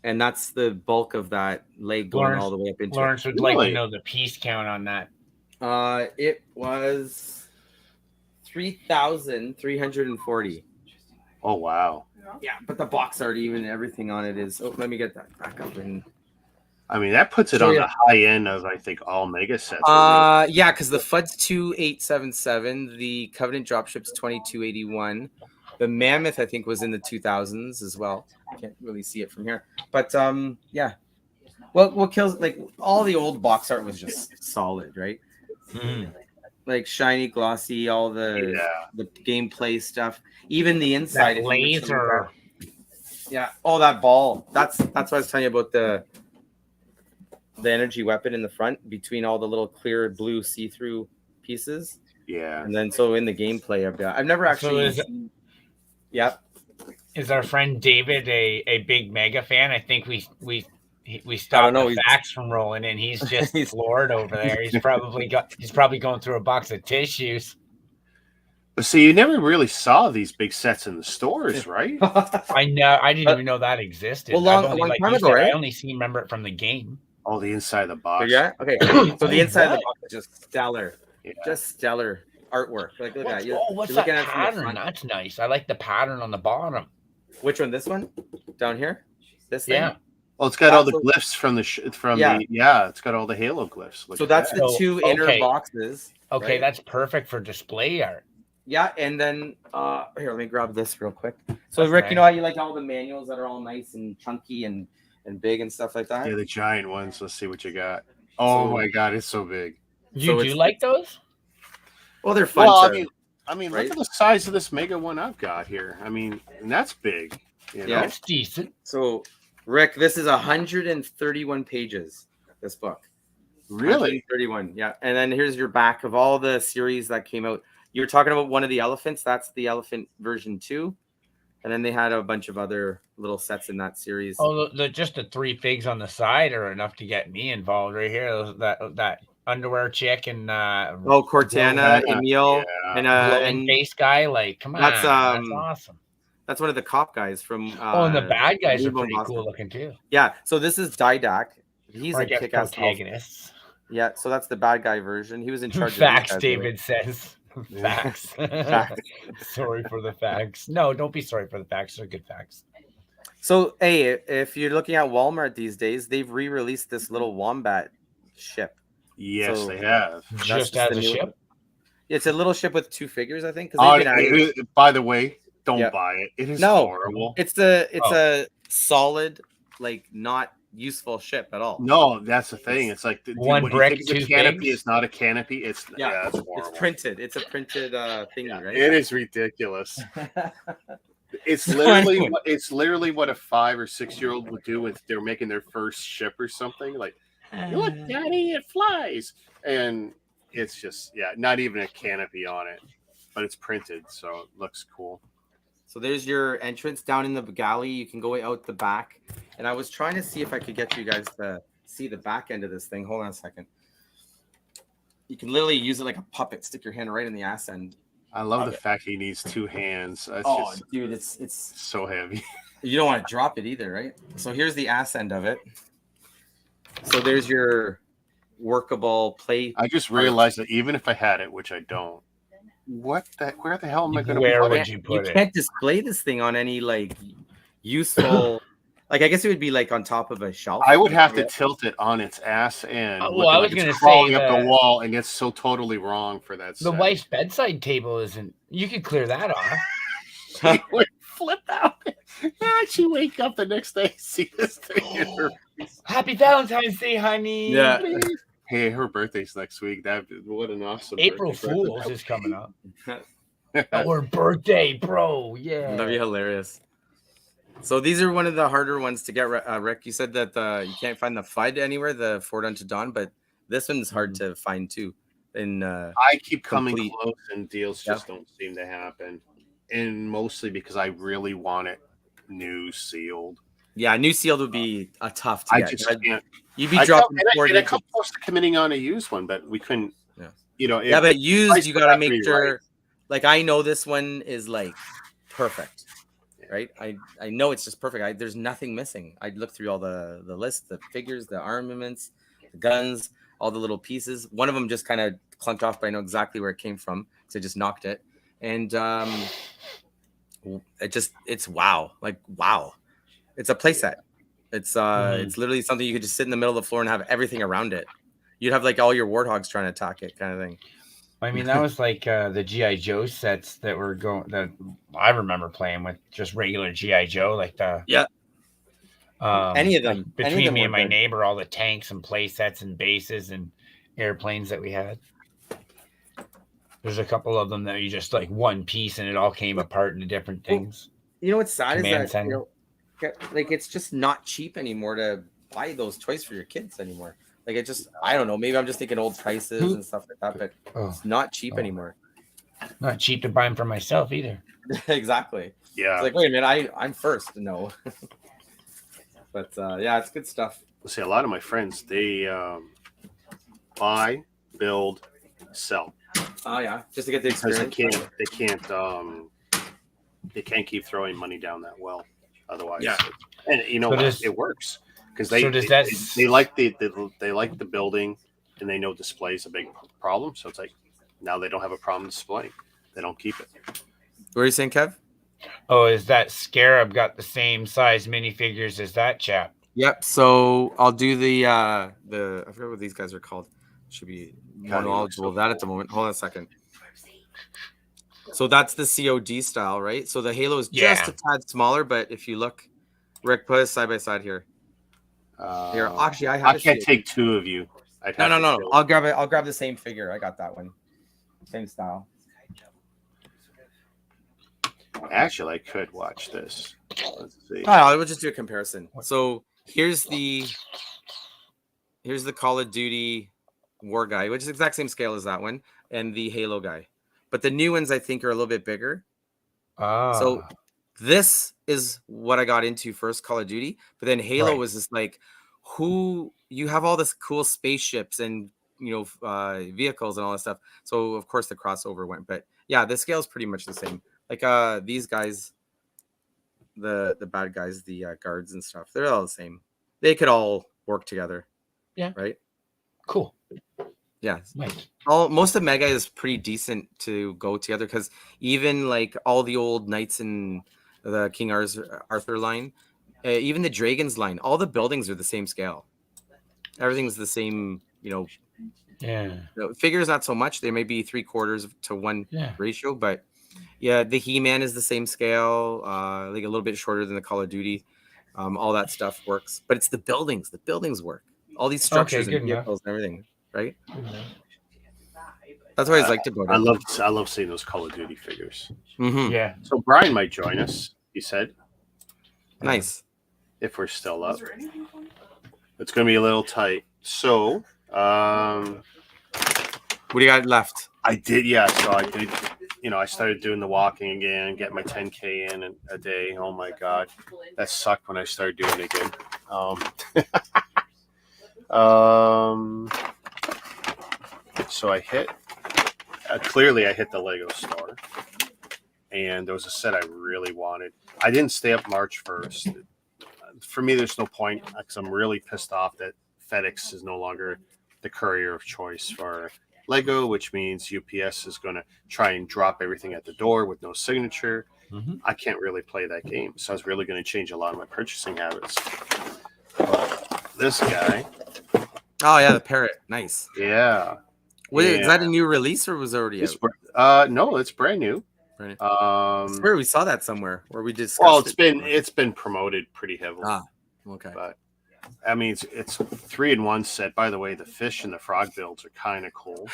Speaker 1: and that's the bulk of that leg going all the way up into.
Speaker 3: Lawrence would like to know the piece count on that.
Speaker 1: It was 3,340.
Speaker 2: Oh wow!
Speaker 1: Yeah, but the box art, even everything on it is. Oh, let me get that back up. And
Speaker 2: I mean, that puts it on the high end of, I think, all mega sets.
Speaker 1: Yeah, because the FUD's 2877, the Covenant dropship's 2281, the Mammoth I think was in the 2000s as well. Can't really see it from here, but yeah. Well, what kills, like, all the old box art was just solid, right? Like shiny, glossy, all the gameplay stuff, even the inside.
Speaker 3: That laser.
Speaker 1: Yeah. Oh, that ball. That's what I was telling you about the energy weapon in the front between all the little clear blue see-through pieces.
Speaker 2: Yeah.
Speaker 1: And then so in the gameplay, I've never actually. Yeah.
Speaker 3: Is our friend David a big Mega fan? I think we stopped the facts from rolling in. He's just floored over there. He's probably going through a box of tissues.
Speaker 2: But see, you never really saw these big sets in the stores, right?
Speaker 3: I know. I didn't even know that existed.
Speaker 1: Well, long time ago, right?
Speaker 3: I only remember it from the game.
Speaker 2: Oh, the inside of the box.
Speaker 1: Yeah. Okay. So the inside of the box is just stellar. Yeah. Just stellar artwork. Like, look at it.
Speaker 3: What's that pattern? That's nice. I like the pattern on the bottom.
Speaker 1: Which one? This one? Down here? This thing?
Speaker 2: Yeah. Well, it's got all the glyphs from it's got all the Halo glyphs.
Speaker 1: So that's the two inner boxes.
Speaker 3: Okay, that's perfect for display art.
Speaker 1: Yeah, and then here, let me grab this real quick. So Rick, you know how you like all the manuals that are all nice and chunky and big and stuff like that?
Speaker 2: Yeah, the giant ones. Let's see what you got. Oh my god, it's so big.
Speaker 3: You do like those?
Speaker 1: Well, they're fun.
Speaker 2: Well, I mean, look at the size of this mega one I've got here. I mean, and that's big. You know?
Speaker 3: That's decent.
Speaker 1: So, Rick, this is 131 pages. This book.
Speaker 2: Really?
Speaker 1: 131. Yeah, and then here's your back of all the series that came out. You were talking about one of the elephants. That's the elephant version 2. And then they had a bunch of other little sets in that series.
Speaker 3: Oh, just the 3 figs on the side are enough to get me involved right here. That underwear chick and
Speaker 1: Cortana, Emil, and
Speaker 3: face guy. Like, come on, that's awesome.
Speaker 1: That's one of the cop guys from.
Speaker 3: And the bad guys are pretty cool looking too.
Speaker 1: Yeah, so this is Didac. He's a kick-ass
Speaker 3: protagonist.
Speaker 1: Yeah, so that's the bad guy version. He was in charge.
Speaker 3: Facts, David says. Facts. Sorry for the facts. No, don't be sorry for the facts. They're good facts.
Speaker 1: So, hey, if you're looking at Walmart these days, they've re-released this little wombat ship.
Speaker 2: Yes, so they have.
Speaker 3: Just as a ship?
Speaker 1: It's a little ship with 2 figures, I think.
Speaker 2: By the way, don't buy it. It is horrible.
Speaker 1: It's a solid, like, not useful ship at all.
Speaker 2: No, that's the thing. It's like
Speaker 3: one brick, 2
Speaker 2: canopy is not a canopy. It's it's horrible.
Speaker 1: It's printed. It's a printed thingy, right?
Speaker 2: It is ridiculous. It's literally what a 5 or 6-year-old would do if they're making their first ship or something. Like, look, Daddy, it flies, and it's just not even a canopy on it, but it's printed, so it looks cool.
Speaker 1: So there's your entrance down in the galley. You can go out the back. And I was trying to see if I could get you guys to see the back end of this thing. Hold on a second. You can literally use it like a puppet. Stick your hand right in the ass end.
Speaker 2: I love the fact he needs 2 hands.
Speaker 1: Dude, it's
Speaker 2: so heavy.
Speaker 1: You don't want to drop it either, right? So here's the ass end of it. So there's your workable play.
Speaker 2: I just realized that even if I had it, which I don't, where the hell am I going to put it?
Speaker 3: Where would you put it?
Speaker 1: You can't display this thing on any like useful. Like, I guess it would be like on top of a shelf.
Speaker 2: I would have to tilt it on its ass end.
Speaker 3: Well, I was going to say
Speaker 2: crawling up the wall, and it's so totally wrong for that.
Speaker 3: The wife's bedside table isn't. You could clear that off.
Speaker 2: She would flip out. She wake up the next day, see this thing in her face.
Speaker 3: Happy Valentine's Day, honey.
Speaker 1: Yeah.
Speaker 2: Hey, her birthday's next week. What an awesome
Speaker 3: April Fool's is coming up. Our birthday, bro. Yeah.
Speaker 1: That'd be hilarious. So these are one of the harder ones to get, Rick. You said that you can't find the FUD anywhere, the Forward Unto Dawn, but this one's hard to find too. I
Speaker 2: keep coming close, and deals just don't seem to happen, and mostly because I really want it new sealed.
Speaker 1: Yeah, new sealed would be a tough to get.
Speaker 2: I just can't.
Speaker 1: You'd be dropping.
Speaker 2: I come close to committing on a used one, but we couldn't.
Speaker 1: Yeah.
Speaker 2: You know.
Speaker 1: But used, you gotta make sure. Right. Like, I know this one is like perfect. Right, I know it's just perfect. There's nothing missing. I looked through all the list, the figures, the armaments, the guns, all the little pieces. One of them just kind of clunked off, but I know exactly where it came from because I just knocked it. And it's wow, like wow. It's a playset. It's literally something you could just sit in the middle of the floor and have everything around it. You'd have like all your warthogs trying to attack it, kind of thing.
Speaker 3: I mean, that was like the G.I. Joe sets that I remember playing with, just regular G.I. Joe, like the
Speaker 1: any of them.
Speaker 3: Like between me and my neighbor, all the tanks and play sets and bases and airplanes that we had. There's a couple of them that you just like one piece and it all came apart into different things.
Speaker 1: You know what's sad is that like it's just not cheap anymore to buy those toys for your kids anymore. Like it just, I don't know, maybe I'm just thinking old prices and stuff like that, but it's not cheap anymore.
Speaker 3: Not cheap to buy them for myself either.
Speaker 1: Exactly.
Speaker 2: Yeah.
Speaker 1: It's like, wait a minute, I'm first. No. But yeah, it's good stuff.
Speaker 2: Let's see, a lot of my friends, they buy, build, sell.
Speaker 1: Oh yeah, just to get the experience.
Speaker 2: They can't keep throwing money down that well. Otherwise,
Speaker 1: yeah.
Speaker 2: And you know what? It works because they like the building, and they know display is a big problem. So it's like now they don't have a problem displaying. They don't keep it.
Speaker 1: What are you saying, Kev?
Speaker 3: Oh, is that Scarab got the same size minifigures as that chap?
Speaker 1: Yep. So I'll do the I forget what these guys are called. Should be more knowledgeable of that at the moment. Hold on a second. So that's the COD style, right? So the Halo is just a tad smaller, but if you look, Rick, put us side by side here. Here, actually, I
Speaker 2: can't take two of you.
Speaker 1: No. I'll grab it. I'll grab the same figure. I got that one. Same style.
Speaker 2: Actually, I could watch this. Let's see.
Speaker 1: I will just do a comparison. So here's the Call of Duty War guy, which is the exact same scale as that one, and the Halo guy. But the new ones I think are a little bit bigger. So this is what I got into first, Call of Duty. But then Halo was just like, you have all this cool spaceships and vehicles and all that stuff. So of course the crossover went. But yeah, the scale is pretty much the same. Like these guys, the bad guys, the guards and stuff, they're all the same. They could all work together.
Speaker 3: Yeah.
Speaker 1: Right.
Speaker 3: Cool.
Speaker 1: Yeah. Nice. Most of Mega is pretty decent to go together because even like all the old knights in the King Arthur line, even the Dragons line, all the buildings are the same scale. Everything's the same,
Speaker 3: Yeah.
Speaker 1: Figures not so much. They may be 3/4 to 1 ratio, but yeah, the He-Man is the same scale, like a little bit shorter than the Call of Duty. All that stuff works, but it's the buildings. The buildings work. All these structures and vehicles and everything, right? That's what I liked about it.
Speaker 2: I love seeing those Call of Duty figures.
Speaker 1: Mm-hmm.
Speaker 3: Yeah.
Speaker 2: So Brian might join us. He said,
Speaker 1: "Nice,
Speaker 2: if we're still up. It's going to be a little tight." So, what
Speaker 1: do you got left?
Speaker 2: I did, yeah. So I did. I started doing the walking again, getting my 10K in a day. Oh my God, that sucked when I started doing it again. So I hit. Clearly, I hit the Lego store, and there was a set I really wanted. I didn't stay up March 1st. For me, there's no point because I'm really pissed off that FedEx is no longer the courier of choice for Lego, which means UPS is going to try and drop everything at the door with no signature.
Speaker 3: Mm-hmm.
Speaker 2: I can't really play that game, so I was really going to change a lot of my purchasing habits. But this guy.
Speaker 1: Oh yeah, the parrot, nice.
Speaker 2: Yeah.
Speaker 1: Wait, is that a new release or was it already
Speaker 2: out? No, it's brand new.
Speaker 1: Right. I swear we saw that somewhere where we discussed.
Speaker 2: Well, it's been promoted pretty heavily.
Speaker 1: Ah, okay.
Speaker 2: But I mean, it's 3-in-1 set. By the way, the fish and the frog builds are kind of cool.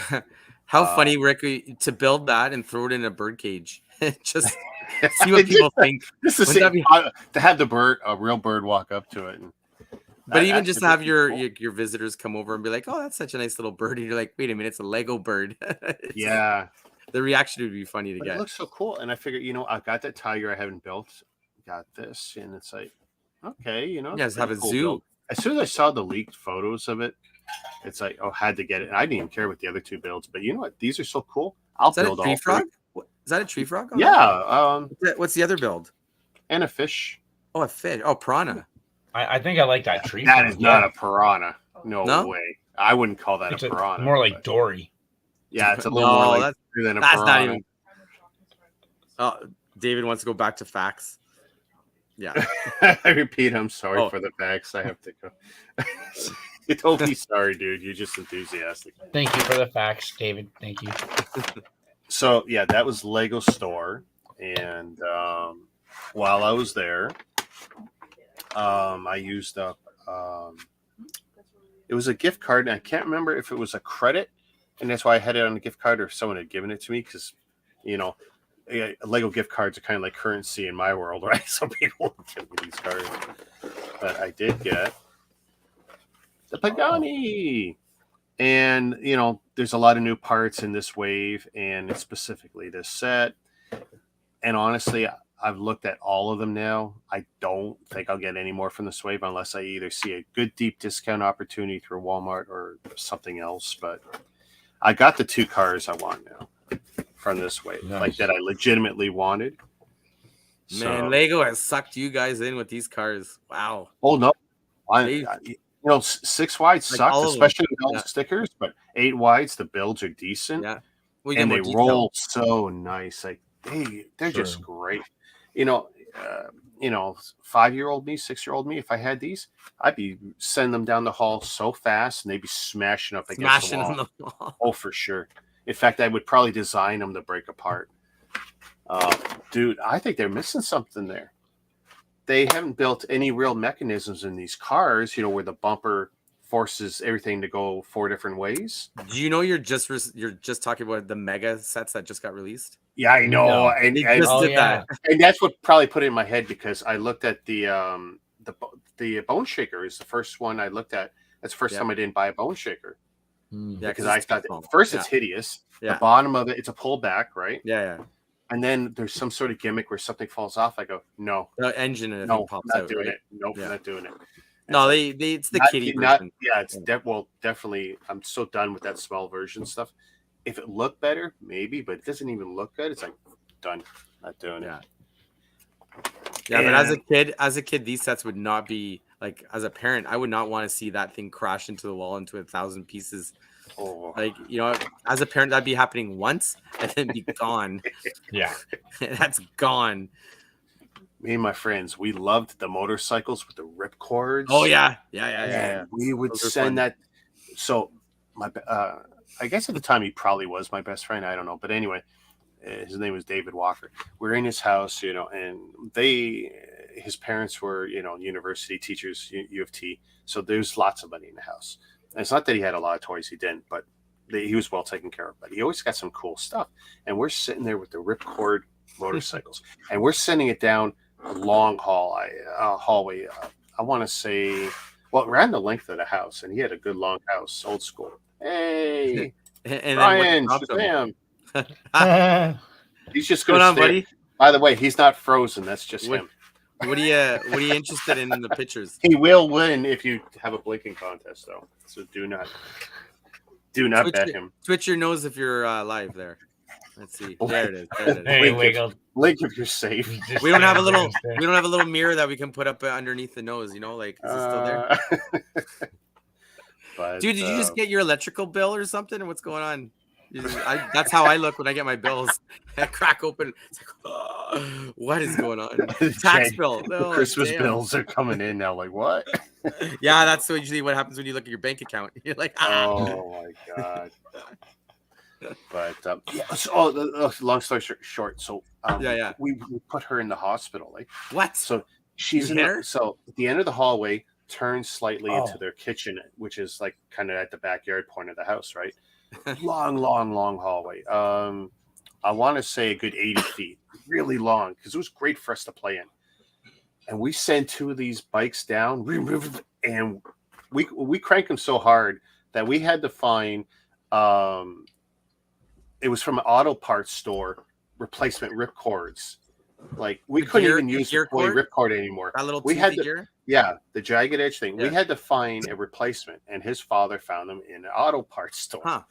Speaker 1: How funny, Rick, to build that and throw it in a bird cage. Just see what people think.
Speaker 2: Just to have a real bird walk up to it.
Speaker 1: But even just to have your visitors come over and be like, "Oh, that's such a nice little bird," and you're like, "Wait a minute, it's a Lego bird."
Speaker 2: Yeah,
Speaker 1: the reaction would be funny to get.
Speaker 2: It looks so cool, and I figured, I've got that tiger I haven't built, got this, and it's like, okay,
Speaker 1: just have a cool zoo.
Speaker 2: Build. As soon as I saw the leaked photos of it, it's like, had to get it. And I didn't even care with the other two builds, but you know what? These are so cool. I'll build all. Is that a tree frog? Is
Speaker 1: that a tree frog?
Speaker 2: Yeah.
Speaker 1: What's the other build?
Speaker 2: And a fish.
Speaker 1: Oh, a fish. Oh, piranha.
Speaker 3: I think I like that tree.
Speaker 2: That is not a piranha. No way. I wouldn't call that a piranha.
Speaker 3: More like Dory.
Speaker 2: Yeah, it's a little more like than a piranha.
Speaker 1: Not even. Oh, David wants to go back to facts. Yeah.
Speaker 2: I repeat, I'm sorry for the facts. I have to go. Don't be sorry, dude. You're just enthusiastic.
Speaker 3: Thank you for the facts, David. Thank you.
Speaker 2: So yeah, that was Lego Store, and while I was there, I used up. It was a gift card, and I can't remember if it was a credit, and that's why I had it on a gift card, or if someone had given it to me, because Lego gift cards are kind of like currency in my world, right? So people give me these cards, but I did get the Pagani. And, there's a lot of new parts in this wave, and specifically this set. And honestly, I've looked at all of them now. I don't think I'll get any more from this wave unless I either see a good deep discount opportunity through Walmart or something else. But I got the 2 cars I want now from this wave, like that I legitimately wanted.
Speaker 1: Man, Lego has sucked you guys in with these cars. Wow.
Speaker 2: Oh, no. 6 wides sucked, especially with all the stickers, but 8 wides, the builds are decent.
Speaker 1: Yeah.
Speaker 2: Well, and they roll so nice. Like they're just great. 5-year-old me, 6-year-old me, if I had these, I'd be sending them down the hall so fast, and they'd be smashing up against the wall. Oh, for sure. In fact, I would probably design them to break apart. Dude, I think they're missing something there. They haven't built any real mechanisms in these cars, where the bumper forces everything to go 4 different ways.
Speaker 1: Do you know you're just talking about the mega sets that just got released?
Speaker 2: Yeah, I know.
Speaker 1: No.
Speaker 2: And
Speaker 1: that.
Speaker 2: And that's what probably put it in my head, because I looked at the Bone Shaker is the first one I looked at. That's the first time I didn't buy a Bone Shaker.
Speaker 1: Yeah,
Speaker 2: because I thought first it's hideous.
Speaker 1: Yeah.
Speaker 2: The bottom of it, it's a pullback, right?
Speaker 1: Yeah.
Speaker 2: And then there's some sort of gimmick where something falls off. I go, no.
Speaker 1: The engine and
Speaker 2: no,
Speaker 1: pops
Speaker 2: not
Speaker 1: out,
Speaker 2: doing
Speaker 1: right?
Speaker 2: it. Nope, not doing it.
Speaker 1: No, it's the kiddie version.
Speaker 2: It's definitely. I'm so done with that small version stuff. If it looked better, maybe, but it doesn't even look good. It's like done, not doing it.
Speaker 1: Yeah, but as a kid, these sets would not be like. As a parent, I would not want to see that thing crash into the wall into 1,000 pieces.
Speaker 2: Oh.
Speaker 1: Like, as a parent, that'd be happening once and then be gone.
Speaker 3: Yeah,
Speaker 1: that's gone.
Speaker 2: Me and my friends, we loved the motorcycles with the rip cords.
Speaker 1: Oh yeah.
Speaker 2: We would send that. So my, I guess at the time he probably was my best friend. I don't know, but anyway, his name was David Walker. We're in his house, and his parents were, university teachers, U of T. So there's lots of money in the house. And it's not that he had a lot of toys, he didn't, but he was well taken care of. But he always got some cool stuff. And we're sitting there with the ripcord motorcycles, and we're sending it down a long hallway. I want to say, well, it ran the length of the house, and he had a good long house, old school. Hey,
Speaker 1: and
Speaker 2: Brian, Shazam. He's just going
Speaker 1: on, buddy.
Speaker 2: By the way, he's not frozen. That's just him.
Speaker 1: What are you interested in the pictures?
Speaker 2: He will win if you have a blinking contest, though. So do not bet him.
Speaker 1: Twitch your nose if you're live there. Let's see. There it is.
Speaker 3: Hey, wiggle.
Speaker 2: Blink if you're safe.
Speaker 1: We don't have a little mirror that we can put up underneath the nose. Like, is it still there?
Speaker 2: But,
Speaker 1: dude, did you just get your electrical bill or something? Or what's going on? That's how I look when I get my bills. I crack open. It's like, oh, what is going on? Tax bill.
Speaker 2: Oh, Christmas bills are coming in now. Like, what?
Speaker 1: Yeah, that's usually what happens when you look at your bank account. You're like,
Speaker 2: oh my god. But long story short. So we put her in the hospital. Like,
Speaker 1: what?
Speaker 2: So she's so at the end of the hallway, turns slightly into their kitchen, which is like kind of at the backyard point of the house, right? long hallway. I want to say a good 80 feet, really long, because it was great for us to play in. And we sent 2 of these bikes down, and we cranked them so hard that we had to find. It was from an auto parts store, replacement rip cords. Like we couldn't even use the rip cord anymore.
Speaker 1: That little
Speaker 2: gear? The jagged edge thing. Yeah. We had to find a replacement, and his father found them in an auto parts store,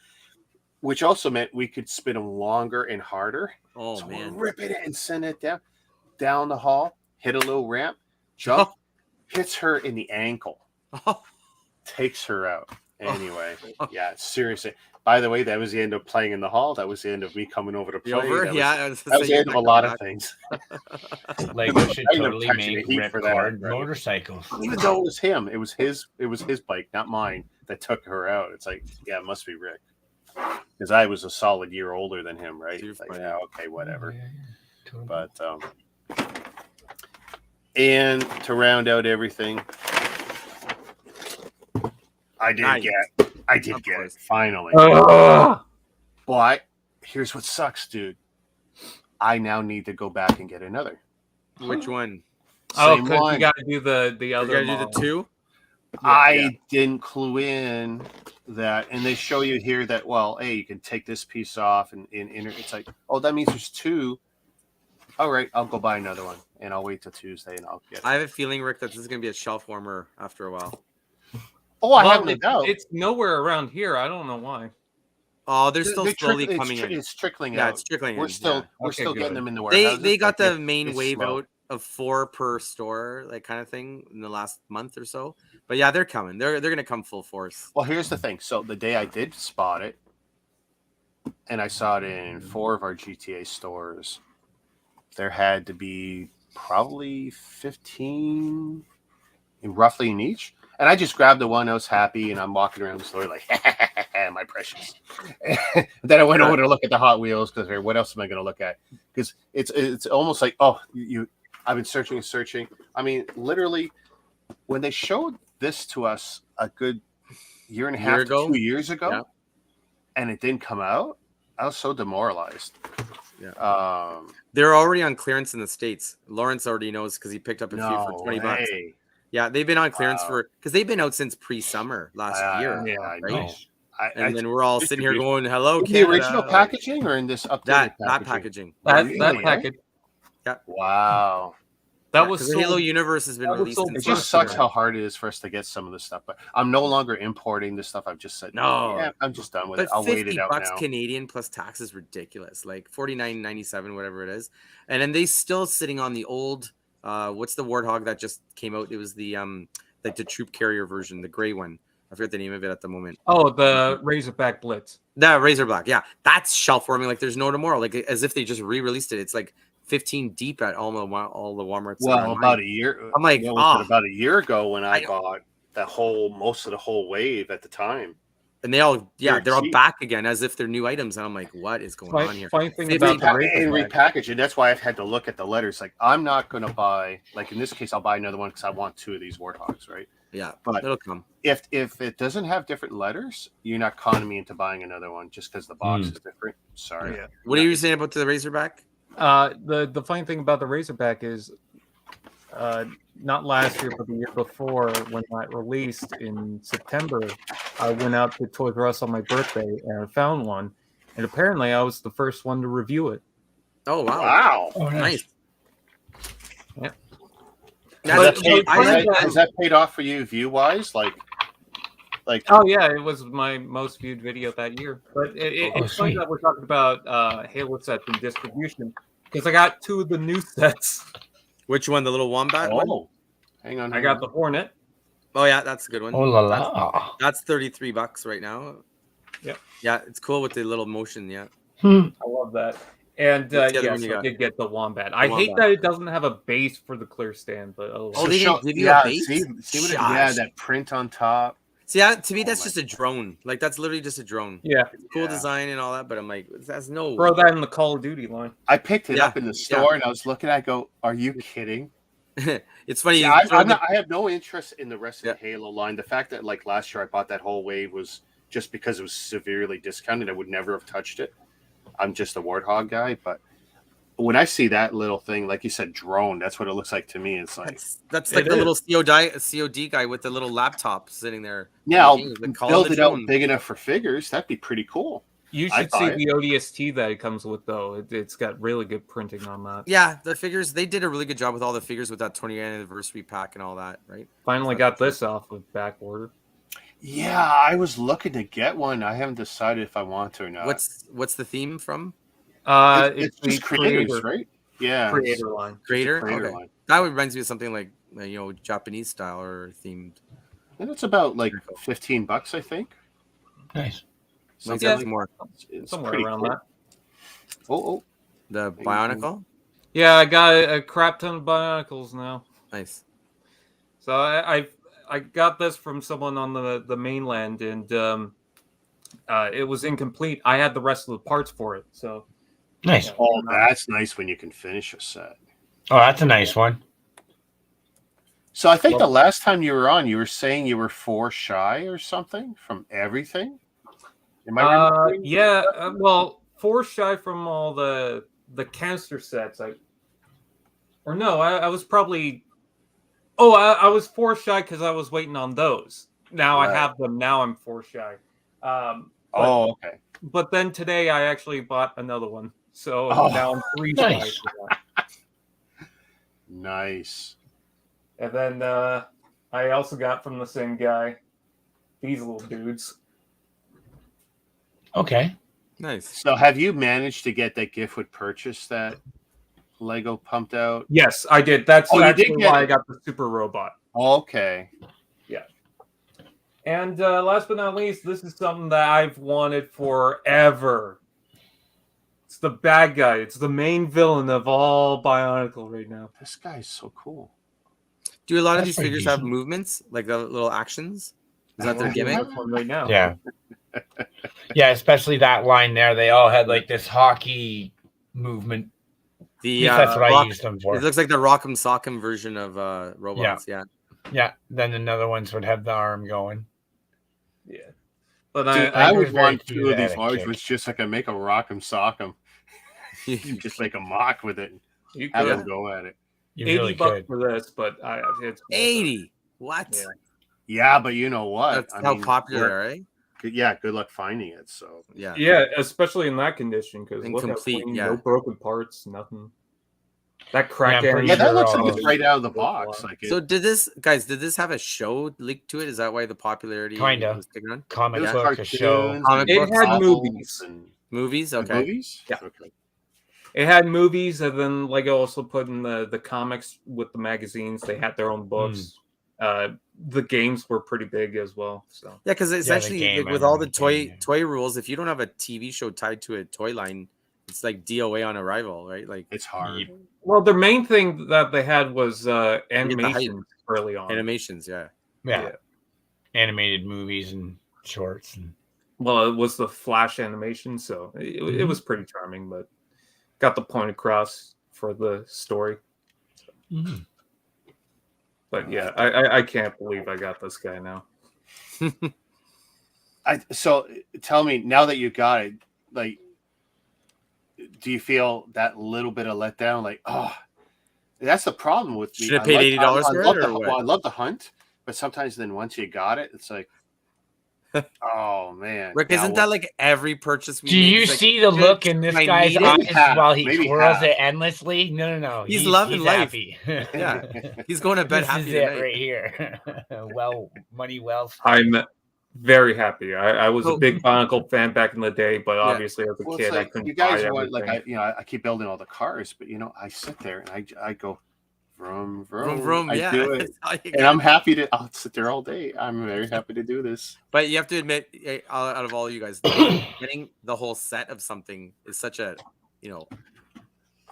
Speaker 2: which also meant we could spin them longer and harder.
Speaker 1: Oh, so man.
Speaker 2: Rip it and send it down the hall, hit a little ramp, jump, hits her in the ankle, takes her out. Anyway, yeah, seriously. By the way, that was the end of playing in the hall. That was the end of me coming over to play. That was the end of a lot of things.
Speaker 3: Lego should totally make rip card motorcycles.
Speaker 2: Even though it was him, it was his bike, not mine, that took her out. It's like, yeah, it must be Rick, because I was a solid year older than him, right? Like, yeah, okay, whatever. Yeah, totally. But and to round out everything, I did get it finally. But here's what sucks, dude. I now need to go back and get another.
Speaker 1: Which one?
Speaker 5: Because you got to do the other.
Speaker 1: You got to do the 2.
Speaker 2: I didn't clue in that, and they show you here that, well, hey, you can take this piece off, and it's like, oh, that means there's 2. All right, I'll go buy another one, and I'll wait till Tuesday, and I'll get it.
Speaker 1: I have a feeling, Rick, that this is gonna be a shelf warmer after a while.
Speaker 2: Oh, I have no doubt.
Speaker 5: It's nowhere around here. I don't know why.
Speaker 1: Oh, they're still slowly coming in.
Speaker 2: It's trickling out.
Speaker 1: Yeah, it's trickling in.
Speaker 2: We're still getting them in the warehouse.
Speaker 1: They got the main wave out of 4 per store, like kind of thing, in the last month or so. But yeah, they're coming. They're gonna come full force.
Speaker 2: Well, here's the thing. So the day I did spot it, and I saw it in 4 of our GTA stores, there had to be probably 15 roughly in each. And I just grabbed the one. I was happy, and I'm walking around the store like, my precious. Then I went over to look at the Hot Wheels because what else am I going to look at? Because it's almost like, oh, I've been searching and searching. I mean, literally, when they showed this to us a good year and a half to 2 years ago, and it didn't come out, I was so demoralized.
Speaker 1: Yeah. They're already on clearance in the States. Lawrence already knows because he picked up a few for $20. Yeah, they've been on clearance because they've been out since pre-summer last year.
Speaker 2: Yeah, I
Speaker 1: know. And then we're all sitting here going, "Hello,
Speaker 2: Canada." The original packaging, or in this updated
Speaker 1: packaging?
Speaker 5: That package.
Speaker 2: Yeah. Wow.
Speaker 5: That was
Speaker 1: the Halo Universe has been released.
Speaker 2: It just sucks how hard it is for us to get some of this stuff. But I'm no longer importing this stuff. I've just said no. I'm just done with it. I'll wait it out now.
Speaker 1: $50 Canadian plus tax is ridiculous. Like $49.97, whatever it is, and then they still sitting on the old. What's the Warthog that just came out? It was the like the troop carrier version, the gray one. I forget the name of it at the moment.
Speaker 5: Oh, the Razorback Blitz.
Speaker 1: The Razorback, yeah. That's shelf warming like there's no tomorrow. Like as if they just re-released it. It's like 15 deep at all the Walmarts.
Speaker 2: Well, about a year.
Speaker 1: I'm like,
Speaker 2: about a year ago when I bought most of the whole wave at the time.
Speaker 1: And they're all back again as if they're new items. And I'm like, what is going on here?
Speaker 5: Funny thing about
Speaker 2: and repackage, and that's why I've had to look at the letters. Like, I'm not going to buy, like in this case, I'll buy another one because I want 2 of these Warthogs, right?
Speaker 1: Yeah,
Speaker 2: but
Speaker 1: it'll come.
Speaker 2: If it doesn't have different letters, you're not conning me into buying another one just because the box is different. Sorry.
Speaker 1: Yeah. What are you saying about the Razorback?
Speaker 5: The funny thing about the Razorback is, not last year, but the year before, when that released in September, I went out to Toys R Us on my birthday and I found one, and apparently I was the first one to review it.
Speaker 1: Oh wow!
Speaker 2: Oh,
Speaker 1: nice.
Speaker 5: Yeah.
Speaker 2: Has that paid off for you view wise? Like.
Speaker 5: Oh yeah, it was my most viewed video that year. But it's funny that we're talking about Halo sets and distribution because I got 2 of the new sets.
Speaker 1: Which one? The little wombat one?
Speaker 2: Hang on.
Speaker 5: I got the Hornet.
Speaker 1: Oh yeah, that's a good one.
Speaker 3: Oh la la.
Speaker 1: That's $33 right now.
Speaker 5: Yep.
Speaker 1: Yeah, it's cool with the little motion. Yeah.
Speaker 5: I love that. And yes, I did get the Wombat. I hate that it doesn't have a base for the clear stand, but
Speaker 1: they didn't give you a base?
Speaker 2: See what that print on top.
Speaker 1: See, to me, that's just a drone. Like, that's literally just a drone.
Speaker 5: Yeah.
Speaker 1: It's cool design and all that, but I'm like, that's no...
Speaker 5: Throw that in the Call of Duty line.
Speaker 2: I picked it up in the store, and I was looking at it, I go, are you kidding?
Speaker 1: It's funny.
Speaker 2: I have no interest in the rest of the Halo line. The fact that, like, last year I bought that whole wave was just because it was severely discounted. I would never have touched it. I'm just a Warthog guy, but when I see that little thing, like you said, drone, that's what it looks like to me. It's like
Speaker 1: that's like the little COD guy with the little laptop sitting there.
Speaker 2: Yeah, I'll build it out big enough for figures. That'd be pretty cool.
Speaker 5: You should see the ODST that it comes with, though. It's got really good printing on that.
Speaker 1: Yeah, the figures, they did a really good job with all the figures with that 20th anniversary pack and all that, right?
Speaker 5: Finally got this off of back order.
Speaker 2: Yeah, I was looking to get one. I haven't decided if I want to or not.
Speaker 1: What's the theme from?
Speaker 2: It's just creators, right? Yeah,
Speaker 5: creator line.
Speaker 1: Creator line. That reminds me of something like Japanese style or themed.
Speaker 2: And it's about like $15, I think.
Speaker 3: Nice.
Speaker 1: Something like more.
Speaker 2: It's
Speaker 5: somewhere
Speaker 2: pretty
Speaker 5: around
Speaker 2: cool.
Speaker 5: that.
Speaker 2: Oh,
Speaker 1: The Bionicle.
Speaker 5: Yeah, I got a crap ton of Bionicles now.
Speaker 1: Nice.
Speaker 5: So I got this from someone on the mainland, and it was incomplete. I had the rest of the parts for it, so
Speaker 3: Nice.
Speaker 2: oh, that's nice when you can finish a set.
Speaker 3: Oh, that's a nice one.
Speaker 2: So I think the last time you were on, you were saying you were 4 shy or something from everything. Am I remembering?
Speaker 5: Yeah, well, 4 shy from all the canister sets. I was probably. Oh, I was 4 shy because I was waiting on those. Now I have them. Now I'm 4 shy.
Speaker 2: Okay.
Speaker 5: But then today I actually bought another one, so now I'm 3
Speaker 3: nice.
Speaker 5: shy. For that.
Speaker 2: Nice.
Speaker 5: And then I also got from the same guy these little dudes.
Speaker 3: Okay.
Speaker 1: Nice.
Speaker 2: So have you managed to get that gift with purchase that Lego pumped out?
Speaker 5: Yes, I did. That's actually why I got the super robot.
Speaker 2: Okay.
Speaker 5: Yeah. And last but not least, this is something that I've wanted forever. It's the bad guy. It's the main villain of all Bionicle right now.
Speaker 2: This guy's so cool.
Speaker 1: Do a lot of these figures have movements, like the little actions? Is that their gimmick?
Speaker 5: Right now.
Speaker 3: Yeah. Yeah, especially that line there. They all had like this hockey movement. That's what I used them for.
Speaker 1: It looks like the Rock'em Sock'em version of robots. Yeah.
Speaker 3: Yeah. Then another ones would have the arm going.
Speaker 5: Yeah. But
Speaker 2: dude, I would want 2 of these large ones just so I can make a Rock'em Sock'em. You can just make a mock with it.
Speaker 5: You
Speaker 2: have them go at it.
Speaker 3: You
Speaker 5: $80
Speaker 3: really could.
Speaker 5: for this, but it's
Speaker 1: 80. What?
Speaker 2: Yeah, but you know what?
Speaker 1: That's how popular, right?
Speaker 2: Yeah, good luck finding it. So
Speaker 5: yeah, especially in that condition because
Speaker 1: incomplete.
Speaker 5: No broken parts, nothing. That crack.
Speaker 2: Yeah, that looks like it's right out of the box. Like
Speaker 1: so, did this have a show linked to it? Is that why the popularity
Speaker 3: was
Speaker 1: taken on?
Speaker 3: Comic book, a show.
Speaker 5: It had movies.
Speaker 1: Movies, okay.
Speaker 2: Movies,
Speaker 5: yeah.
Speaker 2: Okay.
Speaker 5: It had movies, and then Lego also put in the comics with the magazines. They had their own books. The games were pretty big as well. So
Speaker 1: yeah, because essentially with all the toy rules, if you don't have a TV show tied to a toy line, it's like DOA on arrival, right? Like
Speaker 2: it's hard.
Speaker 5: Well, the main thing that they had was animations early on.
Speaker 1: Animations,
Speaker 3: yeah. Animated movies and shorts.
Speaker 5: Well, it was the Flash animation, so it was pretty charming, but got the point across for the story.
Speaker 3: Mm-hmm.
Speaker 5: But yeah, I can't believe I got this guy now.
Speaker 2: So tell me, now that you got it, like, do you feel that little bit of letdown? Like, that's the problem with me.
Speaker 1: Should have paid $80 for it, or what?
Speaker 2: Well, I love the hunt, but sometimes then once you got it, it's like, oh man,
Speaker 1: Rick, isn't that like every purchase we
Speaker 3: do
Speaker 1: make?
Speaker 3: You see the look in this guy's eyes while he twirls it endlessly? No.
Speaker 1: He's loving life.
Speaker 3: Happy.
Speaker 1: Yeah, he's going to bed happy.
Speaker 3: This is it right here. Money well spent.
Speaker 5: I'm very happy. I was a big Bionicle fan back in the day, but obviously as a kid, I couldn't.
Speaker 2: You guys want I keep building all the cars, but I sit there and I go. Vroom, vroom, vroom. I do it, and I'm happy to. I'll sit there all day. I'm very happy to do this.
Speaker 1: But you have to admit, out of all you guys, getting the whole set of something is such a,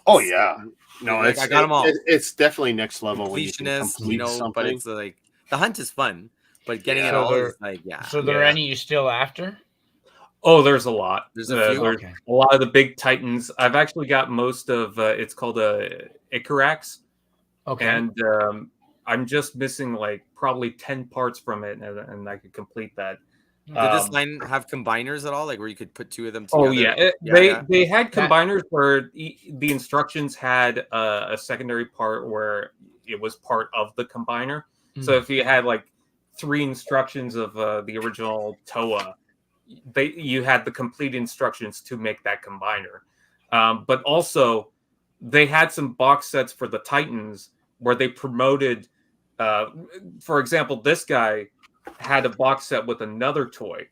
Speaker 2: Oh yeah, no,
Speaker 1: I got them all.
Speaker 2: It's definitely next level when you
Speaker 1: complete something. But it's like the hunt is fun, but getting it all is like
Speaker 3: So there are any you still after?
Speaker 5: Oh, there's a lot.
Speaker 1: There's a few.
Speaker 5: There's a lot of the big Titans. I've actually got most of. It's called a Icarax.
Speaker 3: Okay.
Speaker 5: And I'm just missing like probably 10 parts from it, and I could complete that.
Speaker 1: Did this line have combiners at all, like where you could put 2 of them together?
Speaker 5: Oh yeah, they had combiners where the instructions had a secondary part where it was part of the combiner. So if you had like 3 instructions of the original Toa, you had the complete instructions to make that combiner. But also they had some box sets for the Titans where they promoted, for example, this guy had a box set with another toy,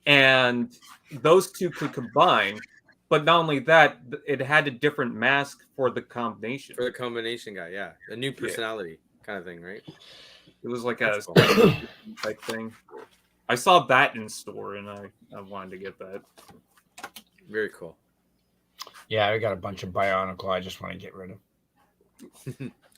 Speaker 5: and those 2 could combine. But not only that, it had a different mask for the combination.
Speaker 1: For the combination guy, yeah, a new personality kind of thing, right?
Speaker 5: It was like a
Speaker 1: Cool.
Speaker 5: type thing. I saw that in store, and I wanted to get that.
Speaker 1: Very cool.
Speaker 3: Yeah, I got a bunch of Bionicle I just want to get rid of.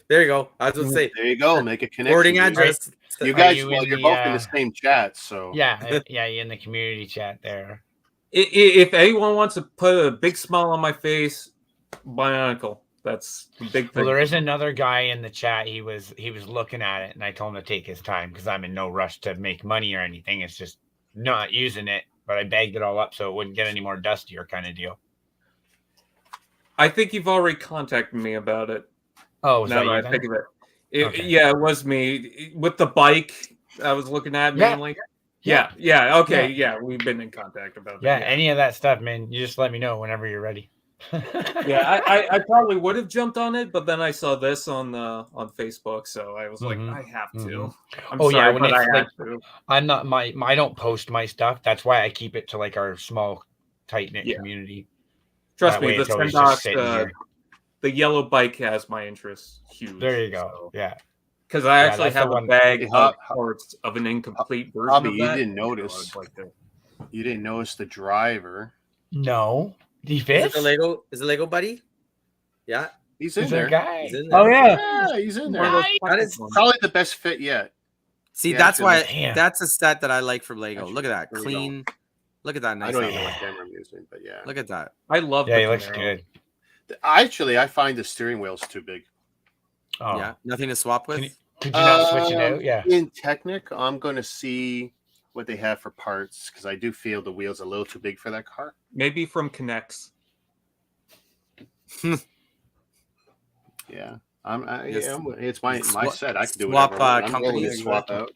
Speaker 1: There you go. I was going to say.
Speaker 2: There you go. Make a connection.
Speaker 1: Forwarding address.
Speaker 2: You guys, you're both in the same chat, so
Speaker 3: yeah, you're in the community chat there.
Speaker 5: If anyone wants to put a big smile on my face, Bionicle. That's the big thing.
Speaker 3: Well, there is another guy in the chat. He was looking at it, and I told him to take his time because I'm in no rush to make money or anything. It's just not using it, but I bagged it all up so it wouldn't get any more dustier, kind of deal.
Speaker 5: I think you've already contacted me about it.
Speaker 3: Oh, was
Speaker 5: now
Speaker 3: that
Speaker 5: I think of it. Okay. Yeah, it was me with the bike. I was looking at mainly. Yeah. Okay. Yeah, we've been in contact about that.
Speaker 3: Yeah, any of that stuff, man. You just let me know whenever you're ready.
Speaker 5: Yeah, I probably would have jumped on it, but then I saw this on Facebook, so I was like, I have to. I'm sorry, but I have to.
Speaker 3: I'm not I don't post my stuff. That's why I keep it to like our small, tight knit community.
Speaker 5: Trust me, the Sendox, the yellow bike has my interest huge.
Speaker 3: There you go. So. Yeah.
Speaker 5: Because I actually have a bag of parts of an incomplete version of that.
Speaker 2: You didn't notice. You didn't notice the driver.
Speaker 3: No. Is it
Speaker 1: the Lego buddy? Yeah.
Speaker 2: He's in there.
Speaker 3: Guy.
Speaker 1: He's in there.
Speaker 5: Oh, yeah.
Speaker 2: Yeah, he's in there. That is probably the best fit yet.
Speaker 1: See, that's why that's a stat that I like from Lego. Look at that. Clean. Look at that nice.
Speaker 2: I don't even know what camera I'm using, but yeah.
Speaker 1: Look at that.
Speaker 5: I love
Speaker 3: it. Yeah, he looks good.
Speaker 2: Actually, I find the steering wheel's too big.
Speaker 1: Oh. Yeah. Nothing to swap with?
Speaker 3: Could you not switch it out? Yeah.
Speaker 2: In Technic, I'm going to see what they have for parts because I do feel the wheel's a little too big for that car.
Speaker 5: Maybe from Connects.
Speaker 2: Yeah. It's my set. I can do
Speaker 1: swap
Speaker 2: whatever.
Speaker 1: companies.
Speaker 2: Swap out.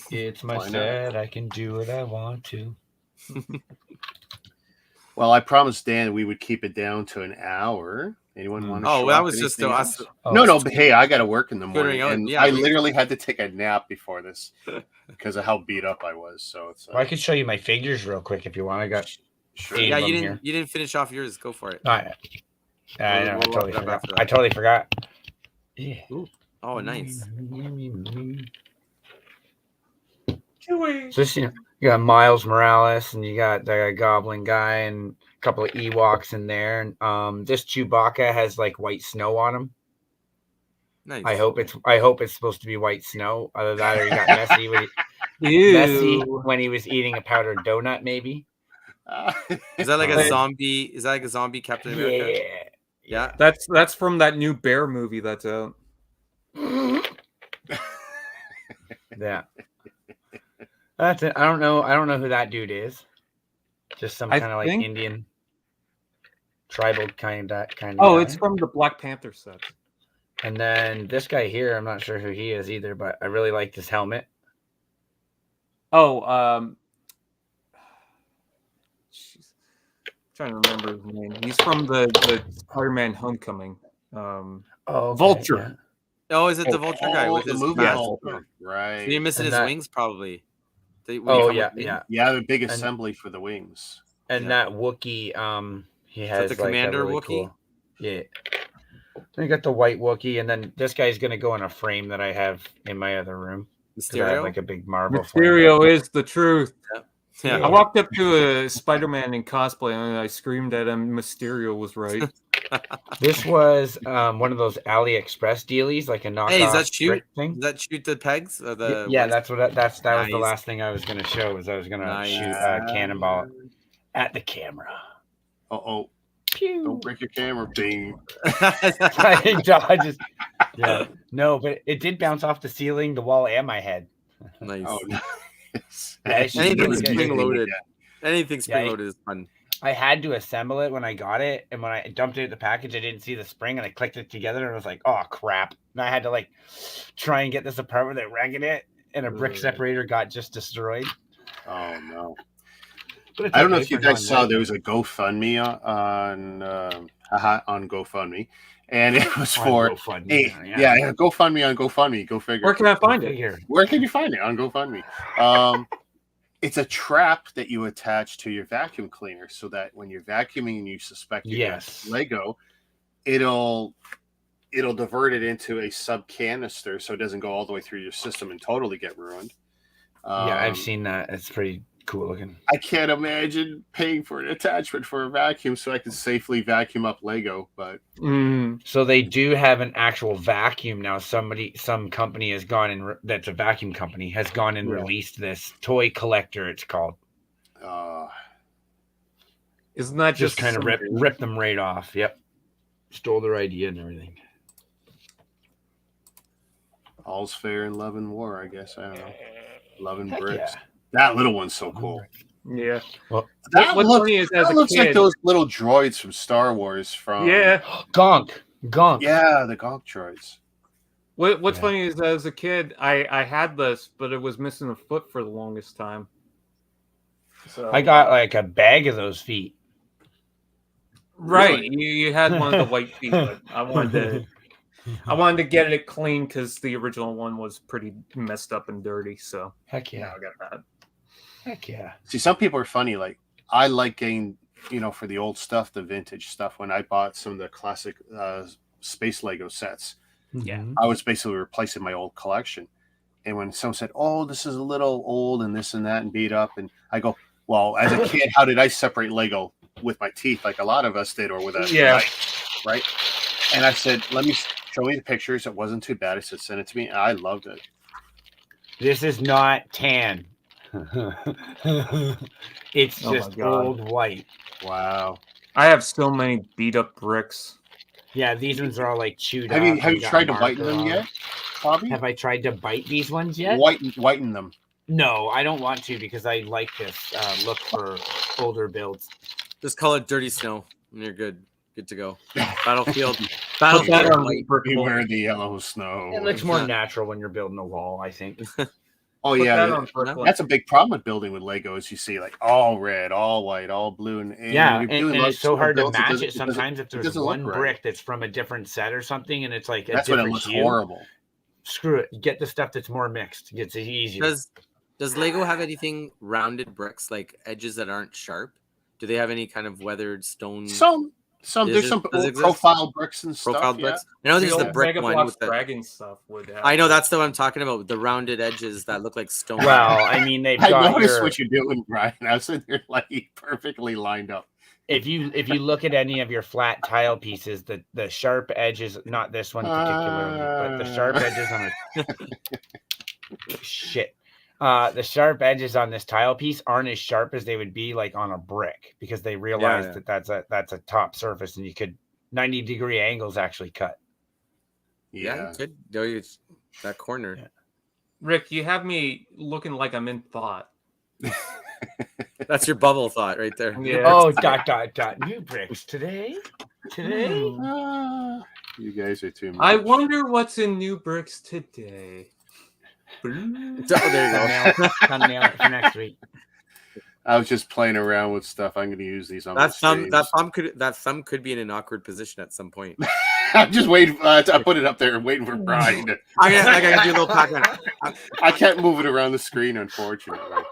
Speaker 3: It's my set. I can do what I want to.
Speaker 2: Well, I promised Dan we would keep it down to an hour. Anyone want to?
Speaker 1: Oh, that was just us.
Speaker 2: No, but hey, I got to work in the morning, and I literally had to take a nap before this because of how beat up I was. So it's.
Speaker 3: I could show you my figures real quick if you want. I got.
Speaker 2: Sure.
Speaker 1: Yeah, you didn't finish off yours. Go for it.
Speaker 3: All right. I know. I totally forgot. Yeah.
Speaker 1: Ooh. Oh, nice.
Speaker 3: So this, you got Miles Morales, and you got the Goblin guy, and a couple of Ewoks in there. And this Chewbacca has like white snow on him.
Speaker 1: Nice.
Speaker 3: I hope it's supposed to be white snow. Other than that, or he got messy when he was eating a powdered donut, maybe.
Speaker 1: Is that like a zombie? Is that like a zombie Captain America? Yeah.
Speaker 5: That's from that new Bear movie that's out.
Speaker 3: Yeah. That's it. I don't know who that dude is. Just some kind of like Indian tribal kind of.
Speaker 5: Oh, guy. It's from the Black Panther set.
Speaker 3: And then this guy here, I'm not sure who he is either, but I really like this helmet.
Speaker 5: Oh, trying to remember his name. He's from the Spider-Man Homecoming. Vulture.
Speaker 3: Yeah.
Speaker 1: Oh, is it the Vulture guy with his
Speaker 2: movie? Right.
Speaker 1: So you're missing his wings, probably.
Speaker 2: The big assembly for the wings.
Speaker 3: And that Wookiee, he has
Speaker 1: the commander
Speaker 3: really
Speaker 1: Wookiee.
Speaker 3: Cool, yeah. Then you got the white Wookiee, and then this guy's gonna go in a frame that I have in my other room.
Speaker 1: Mysterio,
Speaker 3: I have like a big marble.
Speaker 5: Mysterio is the truth.
Speaker 1: Yeah.
Speaker 5: I walked up to a Spider-Man in cosplay and I screamed at him. Mysterio was right.
Speaker 3: This was one of those AliExpress dealies, like a knockoff.
Speaker 1: Hey, is that shoot?
Speaker 3: Thing?
Speaker 1: Is that shoot the pegs? Or that
Speaker 3: was the last thing I was going to show. Was I was going to shoot a cannonball at the camera.
Speaker 2: Uh-oh. Pew. Don't break your camera, Bing.
Speaker 3: No, but it did bounce off the ceiling, the wall, and my head.
Speaker 1: Nice.
Speaker 2: Oh, nice.
Speaker 1: Anything spring-loaded. Anything spring-loaded is fun.
Speaker 3: I had to assemble it when I got it, and when I dumped it in the package, I didn't see the spring, and I clicked it together, and I was like, "Oh crap!" And I had to like try and get this apart without wrecking it, and a brick separator got just destroyed.
Speaker 2: Oh no! I don't know if you guys saw there was a GoFundMe on GoFundMe, and it was for GoFundMe on GoFundMe. Go figure.
Speaker 5: Where can I find it?
Speaker 2: Where can you find it on GoFundMe? It's a trap that you attach to your vacuum cleaner so that when you're vacuuming and you suspect you got Lego, it'll it'll divert it into a sub canister so it doesn't go all the way through your system and totally get ruined.
Speaker 3: Yeah, I've seen that. It's pretty cool looking.
Speaker 2: I can't imagine paying for an attachment for a vacuum so I can safely vacuum up Lego, but
Speaker 3: so they do have an actual vacuum now. Some company has gone and that's a vacuum company has gone and released this toy collector. It's called.
Speaker 5: Isn't that
Speaker 3: just kind of rip them right off? Yep, stole their idea and everything.
Speaker 2: All's fair in love and war, I guess. I don't know. Love and bricks. Yeah. That little one's so cool.
Speaker 5: Yeah.
Speaker 2: Well, what's funny is that looks like those little droids from Star Wars. From
Speaker 3: Gonk.
Speaker 2: Yeah, the Gonk droids.
Speaker 5: What's funny is that as a kid, I had this, but it was missing a foot for the longest time.
Speaker 3: So I got like a bag of those feet.
Speaker 5: Right, really? You had one of the white feet, but I wanted to get it clean because the original one was pretty messed up and dirty. So
Speaker 3: heck yeah,
Speaker 5: I got that.
Speaker 3: Heck yeah.
Speaker 2: See, some people are funny. Like I like getting, for the old stuff, the vintage stuff. When I bought some of the classic space Lego sets, I was basically replacing my old collection. And when someone said, "Oh, this is a little old and this and that and beat up," and I go, "Well, as a kid, how did I separate Lego with my teeth, like a lot of us did, or with a knife, right?" And I said, "Let me show me the pictures." It wasn't too bad. I said, "Send it to me." And I loved it.
Speaker 3: This is not tan. It's just old white.
Speaker 2: Wow.
Speaker 5: I have so many beat up bricks.
Speaker 3: Yeah, these ones are all like chewed
Speaker 2: up. Have you tried to whiten them yet, Bobby?
Speaker 3: Have I tried to bite these ones yet?
Speaker 2: Whiten them.
Speaker 3: No, I don't want to because I like this look for older builds.
Speaker 1: Just call it dirty snow and you're good. Good to go. Battlefield.
Speaker 2: Beware the yellow snow.
Speaker 3: It looks more natural when you're building a wall, I think.
Speaker 2: Oh yeah, that's a big problem with building with Lego. Is you see like all red, all white, all blue, and
Speaker 3: it's so hard to match it. Sometimes if there's one brick that's from a different set or something, and it's like
Speaker 2: that's when it looks horrible.
Speaker 3: Screw it. Get the stuff that's more mixed. It gets easier.
Speaker 1: Does Lego have anything rounded bricks, like edges that aren't sharp? Do they have any kind of weathered stone?
Speaker 2: There's some profile bricks and stuff.
Speaker 1: Profile bricks. I know there's the brick one with the
Speaker 5: dragon stuff.
Speaker 1: I know that's the one I'm talking about. The rounded edges that look like stone.
Speaker 3: Well, I mean, they've got.
Speaker 2: I noticed what you're doing, Brian. I was sitting there like perfectly lined up.
Speaker 3: If you look at any of your flat tile pieces, the sharp edges, not this one particularly, but the sharp edges on it. The sharp edges on this tile piece aren't as sharp as they would be like on a brick because they realized that that's a top surface and you could 90-degree angles actually cut.
Speaker 1: Yeah, good. That corner. Yeah.
Speaker 5: Rick, you have me looking like I'm in thought.
Speaker 1: That's your bubble thought right there.
Speaker 3: Yeah. Oh, ... New bricks today.
Speaker 2: You guys are too much.
Speaker 5: I wonder what's in new bricks today.
Speaker 1: Oh, there you go.
Speaker 3: Thumbnail for next week.
Speaker 2: I was just playing around with stuff. I'm going to use these on
Speaker 1: that thumb could be in an awkward position at some point.
Speaker 2: I'm just waiting. I put it up there and waiting for Brian.
Speaker 1: I gotta do a little background.
Speaker 2: I can't move it around the screen, unfortunately.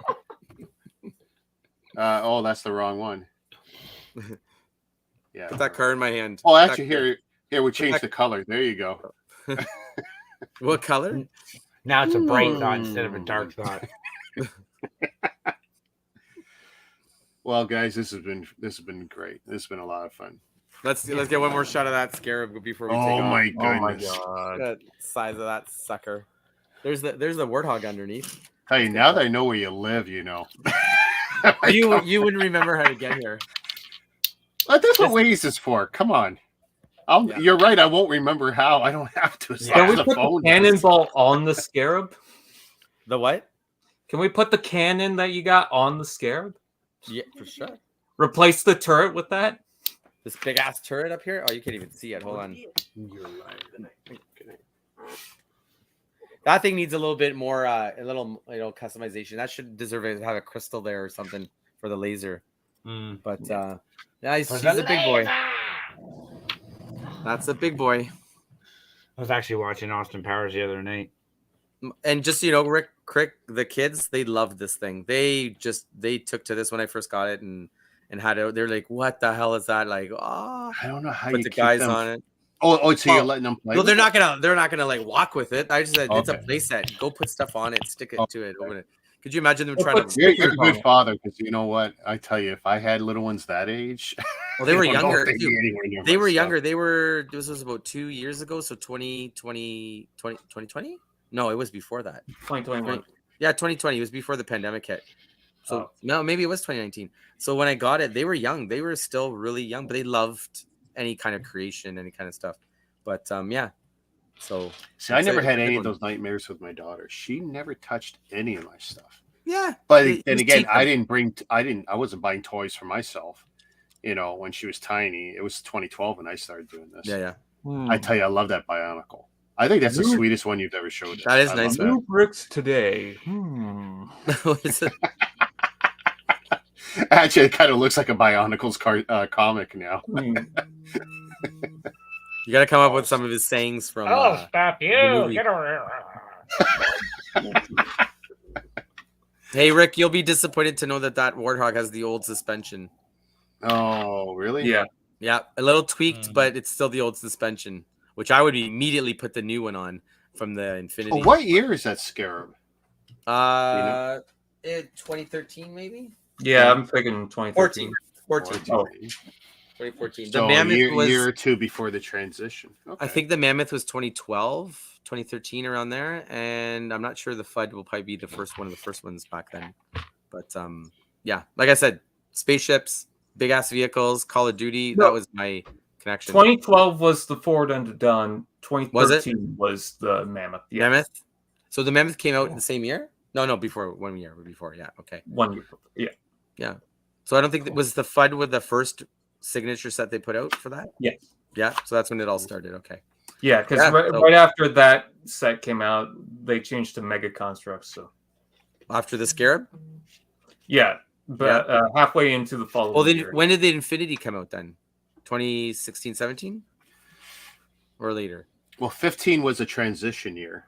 Speaker 2: That's the wrong one. Yeah.
Speaker 1: Put that card in my hand.
Speaker 2: Oh, actually, here we changed the color. There you go.
Speaker 1: What color?
Speaker 3: Now it's a bright thought instead of a dark thought.
Speaker 2: Well, guys, this has been great. This has been a lot of fun.
Speaker 1: Let's get one more shot of that scarab before we take off.
Speaker 2: Oh my goodness!
Speaker 5: Oh my god!
Speaker 1: The size of that sucker. There's the warthog underneath.
Speaker 2: Tell you now that I know where you live, you
Speaker 1: wouldn't remember how to get here.
Speaker 2: But that's what Waze is for. Come on. You're right. I won't remember how. I don't have to.
Speaker 5: Can we put the cannonball on the scarab?
Speaker 1: The what?
Speaker 5: Can we put the cannon that you got on the scarab?
Speaker 1: Yeah, for sure.
Speaker 5: Replace the turret with that?
Speaker 1: This big ass turret up here? Oh, you can't even see it. Hold on. That thing needs a little bit more, customization. That should deserve to have a crystal there or something for the laser. But he's a big boy. That's a big boy.
Speaker 3: I was actually watching Austin Powers the other night.
Speaker 2: And
Speaker 1: just, Rick, the kids, they loved this thing. They took to this when I first got it and had it. They're like, what the hell is that? Like, I
Speaker 2: don't know how
Speaker 1: put
Speaker 2: you
Speaker 1: the guys on it.
Speaker 2: So you're letting them play?
Speaker 1: Well, they're not gonna like walk with it. I just said it's a play set. Go put stuff on it, stick it to it, open it. Could you imagine them trying to?
Speaker 2: You're a good father, because you know what? I tell you, if I had little ones that age,
Speaker 1: well, they were younger. They were younger.
Speaker 2: Stuff.
Speaker 1: They were. This was about 2 years ago. So 2020? No, it was before that.
Speaker 5: 2021.
Speaker 1: Yeah, 2020. It was before the pandemic hit. So no, maybe it was 2019. So when I got it, they were young. They were still really young, but they loved any kind of creation, any kind of stuff. But yeah. So
Speaker 2: see, I never had any of those nightmares with my daughter. She never touched any of my stuff.
Speaker 1: Yeah.
Speaker 2: But then again, I wasn't buying toys for myself. You know, when she was tiny. It was 2012 when I started doing this.
Speaker 1: Yeah.
Speaker 2: I tell you, I love that Bionicle. I think that's the sweetest one you've ever showed us.
Speaker 1: That is nice.
Speaker 5: New bricks today.
Speaker 1: What is it?
Speaker 2: Actually, it kind of looks like a Bionicles comic now.
Speaker 1: You got to come up with some of his sayings from.
Speaker 3: Stop you! Get over here!
Speaker 1: Hey, Rick, you'll be disappointed to know that Warthog has the old suspension.
Speaker 2: Oh, really?
Speaker 1: Yeah, a little tweaked, but it's still the old suspension, which I would immediately put the new one on from the Infinity.
Speaker 2: Oh, what year is that Scarab?
Speaker 1: 2013 maybe.
Speaker 5: Yeah, I'm thinking 2014.
Speaker 1: 2014.
Speaker 2: So
Speaker 1: The Mammoth was
Speaker 2: a year or two before the transition. Okay.
Speaker 1: I think the Mammoth was 2012, 2013, around there, and I'm not sure the FUD will probably be one of the first ones back then. But yeah, like I said, spaceships, big ass vehicles, Call of Duty. That was my connection.
Speaker 5: 2012 was the Ford Underdone. 2013 was the Mammoth. Yes.
Speaker 1: Mammoth. So the Mammoth came out in the same year? No, before 1 year before. Yeah, okay.
Speaker 5: 1 year. Yeah.
Speaker 1: So I don't think was the FUD with the first signature set they put out for that.
Speaker 5: Yes.
Speaker 1: Yeah. So that's when it all started. Okay.
Speaker 5: Yeah, because right after that set came out, they changed to Mega Constructs. So
Speaker 1: after the Scarab.
Speaker 5: Yeah, but halfway into the following year.
Speaker 1: When did the Infinity come out then? 2016, 17, or later?
Speaker 2: Well, 15 was a transition year.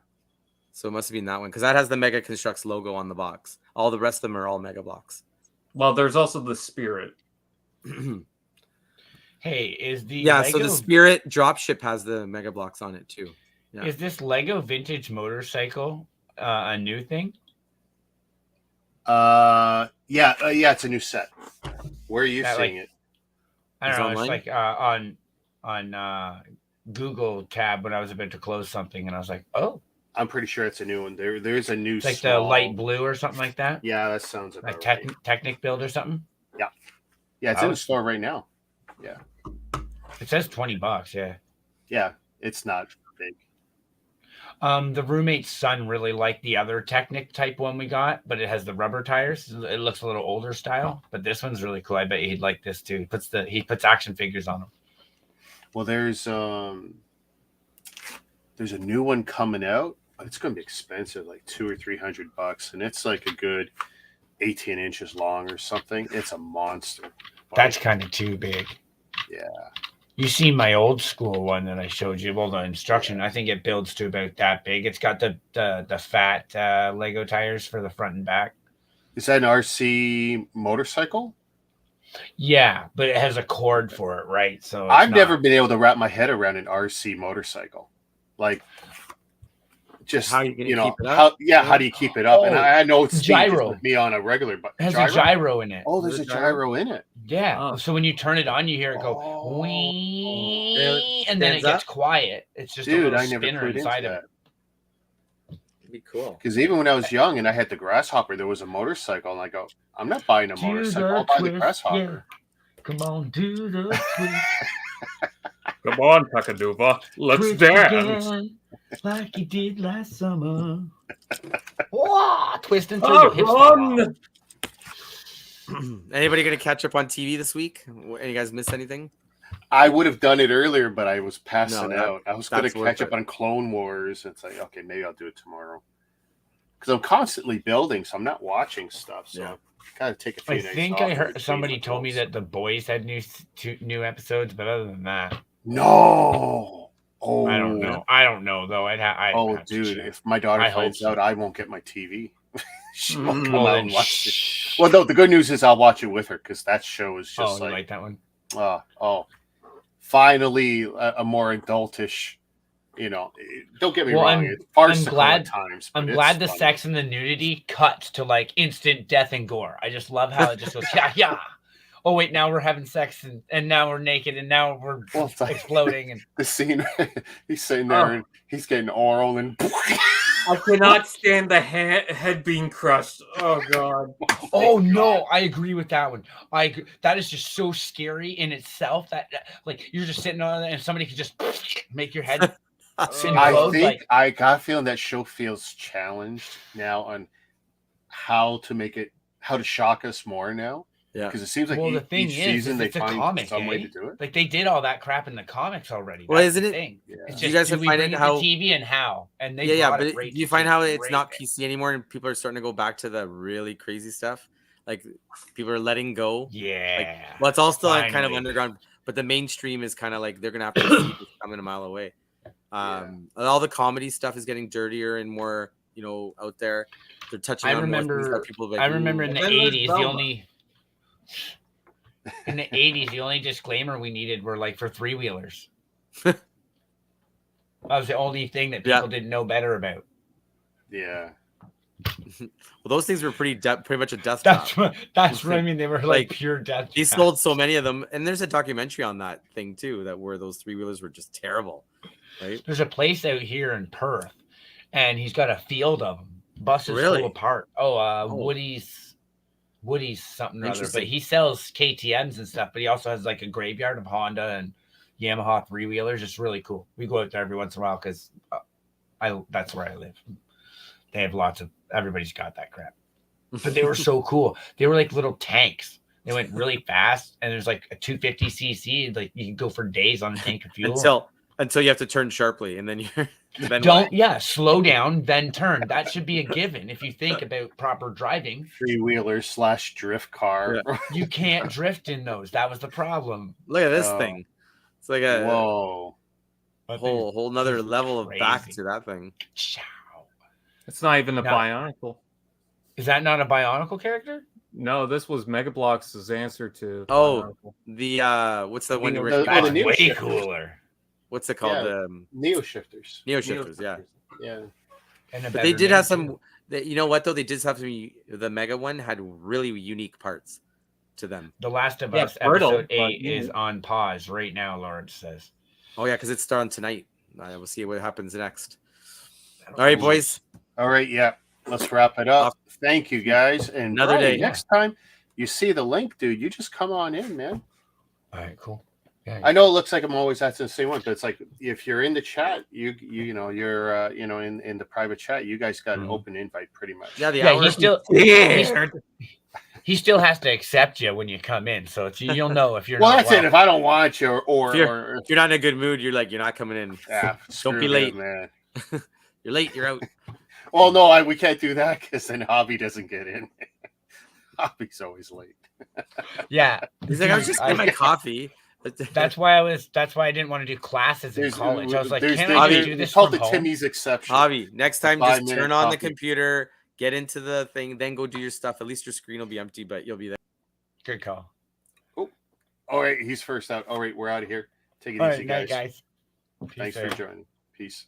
Speaker 1: So it must have been that one, because that has the Mega Constructs logo on the box. All the rest of them are all Mega Blocks.
Speaker 5: Well, there's also the Spirit.
Speaker 3: Hey, is the
Speaker 1: so the Spirit dropship has the Mega Blocks on it too. Yeah.
Speaker 3: Is this Lego vintage motorcycle a new thing?
Speaker 2: Yeah, it's a new set. Where are you seeing it?
Speaker 3: I don't know. It's like on Google tab when I was about to close something, and I was like, oh.
Speaker 2: I'm pretty sure it's a new one. There's a new
Speaker 3: like the light blue or something like that.
Speaker 2: Yeah, that sounds about
Speaker 3: right. Technic build or something.
Speaker 2: Yeah, it's in the store right now. Yeah,
Speaker 3: it says $20.
Speaker 2: Yeah, it's not big.
Speaker 3: The roommate's son really liked the other Technic type one we got, but it has the rubber tires. It looks a little older style, but this one's really cool. I bet he'd like this too. He puts action figures on them.
Speaker 2: Well, there's a new one coming out. It's going to be expensive, like $200 or $300, and it's like a good 18 inches long or something. It's a monster.
Speaker 3: That's kind of too big.
Speaker 2: Yeah.
Speaker 3: You see my old school one that I showed you. Well, the instruction, I think it builds to about that big. It's got the fat Lego tires for the front and back.
Speaker 2: Is that an RC motorcycle?
Speaker 3: Yeah, but it has a cord for it, right? So
Speaker 2: I've never been able to wrap my head around an RC motorcycle. Like, just
Speaker 1: how you keep it up?
Speaker 2: How do you keep it up? And I know it's
Speaker 3: gyro
Speaker 2: with me on a regular, but
Speaker 3: it has a gyro in it.
Speaker 2: Oh, there's a gyro in it.
Speaker 3: Yeah. So when you turn it on, you hear it go wee, and then it gets quiet. It's just a little spinner inside of it.
Speaker 1: It'd be cool.
Speaker 2: Because even when I was young and I had the Grasshopper, there was a motorcycle, and I go, I'm not buying a motorcycle. I'll buy the Grasshopper.
Speaker 3: Yeah. Come on, do the twist.
Speaker 5: Come on, Pakaduva. Let's dance.
Speaker 3: Like you did last summer. Whoa, twist until your hips fall off.
Speaker 1: Anybody going to catch up on TV this week? You guys miss anything?
Speaker 2: I would have done it earlier, but I was passing out. I was going to catch up on Clone Wars. It's like, okay, maybe I'll do it tomorrow. Because I'm constantly building, so I'm not watching stuff. So I gotta take a few nights off.
Speaker 3: I think I heard somebody told me that The Boys had new episodes, but other than that,
Speaker 2: no. Oh,
Speaker 3: I don't know though.
Speaker 2: Dude, if my daughter finds out, I won't get my TV. She won't come out and watch it. Well, no, the good news is I'll watch it with her because that show is just
Speaker 3: like that one.
Speaker 2: finally a more adultish. Don't get me wrong. It's farcical at times.
Speaker 3: I'm glad the sex and the nudity cuts to like instant death and gore. I just love how it just goes, yeah. Oh wait, now we're having sex and now we're naked and now we're exploding. And
Speaker 2: the scene, he's sitting there and he's getting oral and.
Speaker 5: I cannot stand the head being crushed. Oh god.
Speaker 3: Oh no, I agree with that one. That is just so scary in itself. That like you're just sitting on it and somebody can just make your head.
Speaker 2: I got a feeling that show feels challenged now on how to shock us more now.
Speaker 1: Yeah,
Speaker 2: because it seems like each season they find some way to do it.
Speaker 3: Like they did all that crap in the comics already.
Speaker 1: Well, isn't it?
Speaker 3: Yeah.
Speaker 1: It's just, you guys have find how
Speaker 3: the TV and how and they
Speaker 1: but do you find how it's not PC anymore and people are starting to go back to the really crazy stuff? Like people are letting go.
Speaker 3: Yeah.
Speaker 1: Well, it's all still like kind of underground, but the mainstream is kind of like they're gonna have to see this coming a mile away. All the comedy stuff is getting dirtier and more, out there. They're touching.
Speaker 3: I remember in the 80s the only disclaimer we needed were like for 3-wheelers. That was the only thing that people didn't know better about.
Speaker 2: Yeah.
Speaker 1: Well, those things were pretty much a death trap.
Speaker 3: That's what I mean. They were like pure death.
Speaker 1: He sold so many of them, and there's a documentary on that thing too, where those 3-wheelers were just terrible. Right?
Speaker 3: There's a place out here in Perth, and he's got a field of them. Buses full apart. Woody's something or other, but he sells KTMs and stuff, but he also has like a graveyard of Honda and Yamaha 3-wheelers. It's really cool. We go out there every once in a while because that's where I live. They have everybody's got that crap. But they were so cool. They were like little tanks. They went really fast, and there's like a 250cc. Like you can go for days on a tank of fuel.
Speaker 1: Until you have to turn sharply, and then you're
Speaker 3: slow down, then turn. That should be a given if you think about proper driving.
Speaker 2: 3-wheeler / drift car.
Speaker 3: Yeah. You can't drift in those. That was the problem.
Speaker 1: Look at this thing. It's like a whole nother level of back to that thing.
Speaker 5: It's not even a Bionicle.
Speaker 3: Is that not a Bionicle character?
Speaker 5: No, this was Mega Bloks' answer to.
Speaker 1: The what's the one?
Speaker 3: The way cooler.
Speaker 1: What's it called?
Speaker 2: Neo Shifters.
Speaker 1: Yeah.
Speaker 3: But
Speaker 1: they did have some. You know what though? They did have some. The Mega one had really unique parts to them.
Speaker 3: The Last of Us episode 8 is on pause right now. Lawrence says.
Speaker 1: Oh yeah, because it's starting tonight. We'll see what happens next. All right, boys.
Speaker 2: All right, yeah. Let's wrap it up. Thank you, guys. And
Speaker 1: another day.
Speaker 2: Next time you see the link, dude, you just come on in, man.
Speaker 3: All right, cool. Yeah.
Speaker 2: I know it looks like I'm always asking the same one, but it's like if you're in the chat, you're in the private chat, you guys got an open invite pretty much.
Speaker 3: Yeah, he still has to accept you when you come in, so you'll know if you're.
Speaker 2: Well, that's it. If I don't want you, or
Speaker 1: if you're not in a good mood, you're not coming in.
Speaker 2: Yeah,
Speaker 1: don't be late, man. You're late. You're out.
Speaker 2: Well, no, we can't do that because then Hobby doesn't get in. Hobby's always late.
Speaker 3: Yeah,
Speaker 1: he's like, I was just getting my coffee.
Speaker 3: That's why I didn't want to do classes in college. I was like, can't I do this from home?
Speaker 2: Timmy's exception.
Speaker 1: Hobby, next time just turn on the computer, get into the thing, then go do your stuff. At least your screen will be empty, but you'll be there.
Speaker 3: Good call.
Speaker 2: Oh, all right, he's first out. All right, we're out of here. Take it easy, guys.
Speaker 3: Night, guys.
Speaker 2: Thanks for joining. Peace.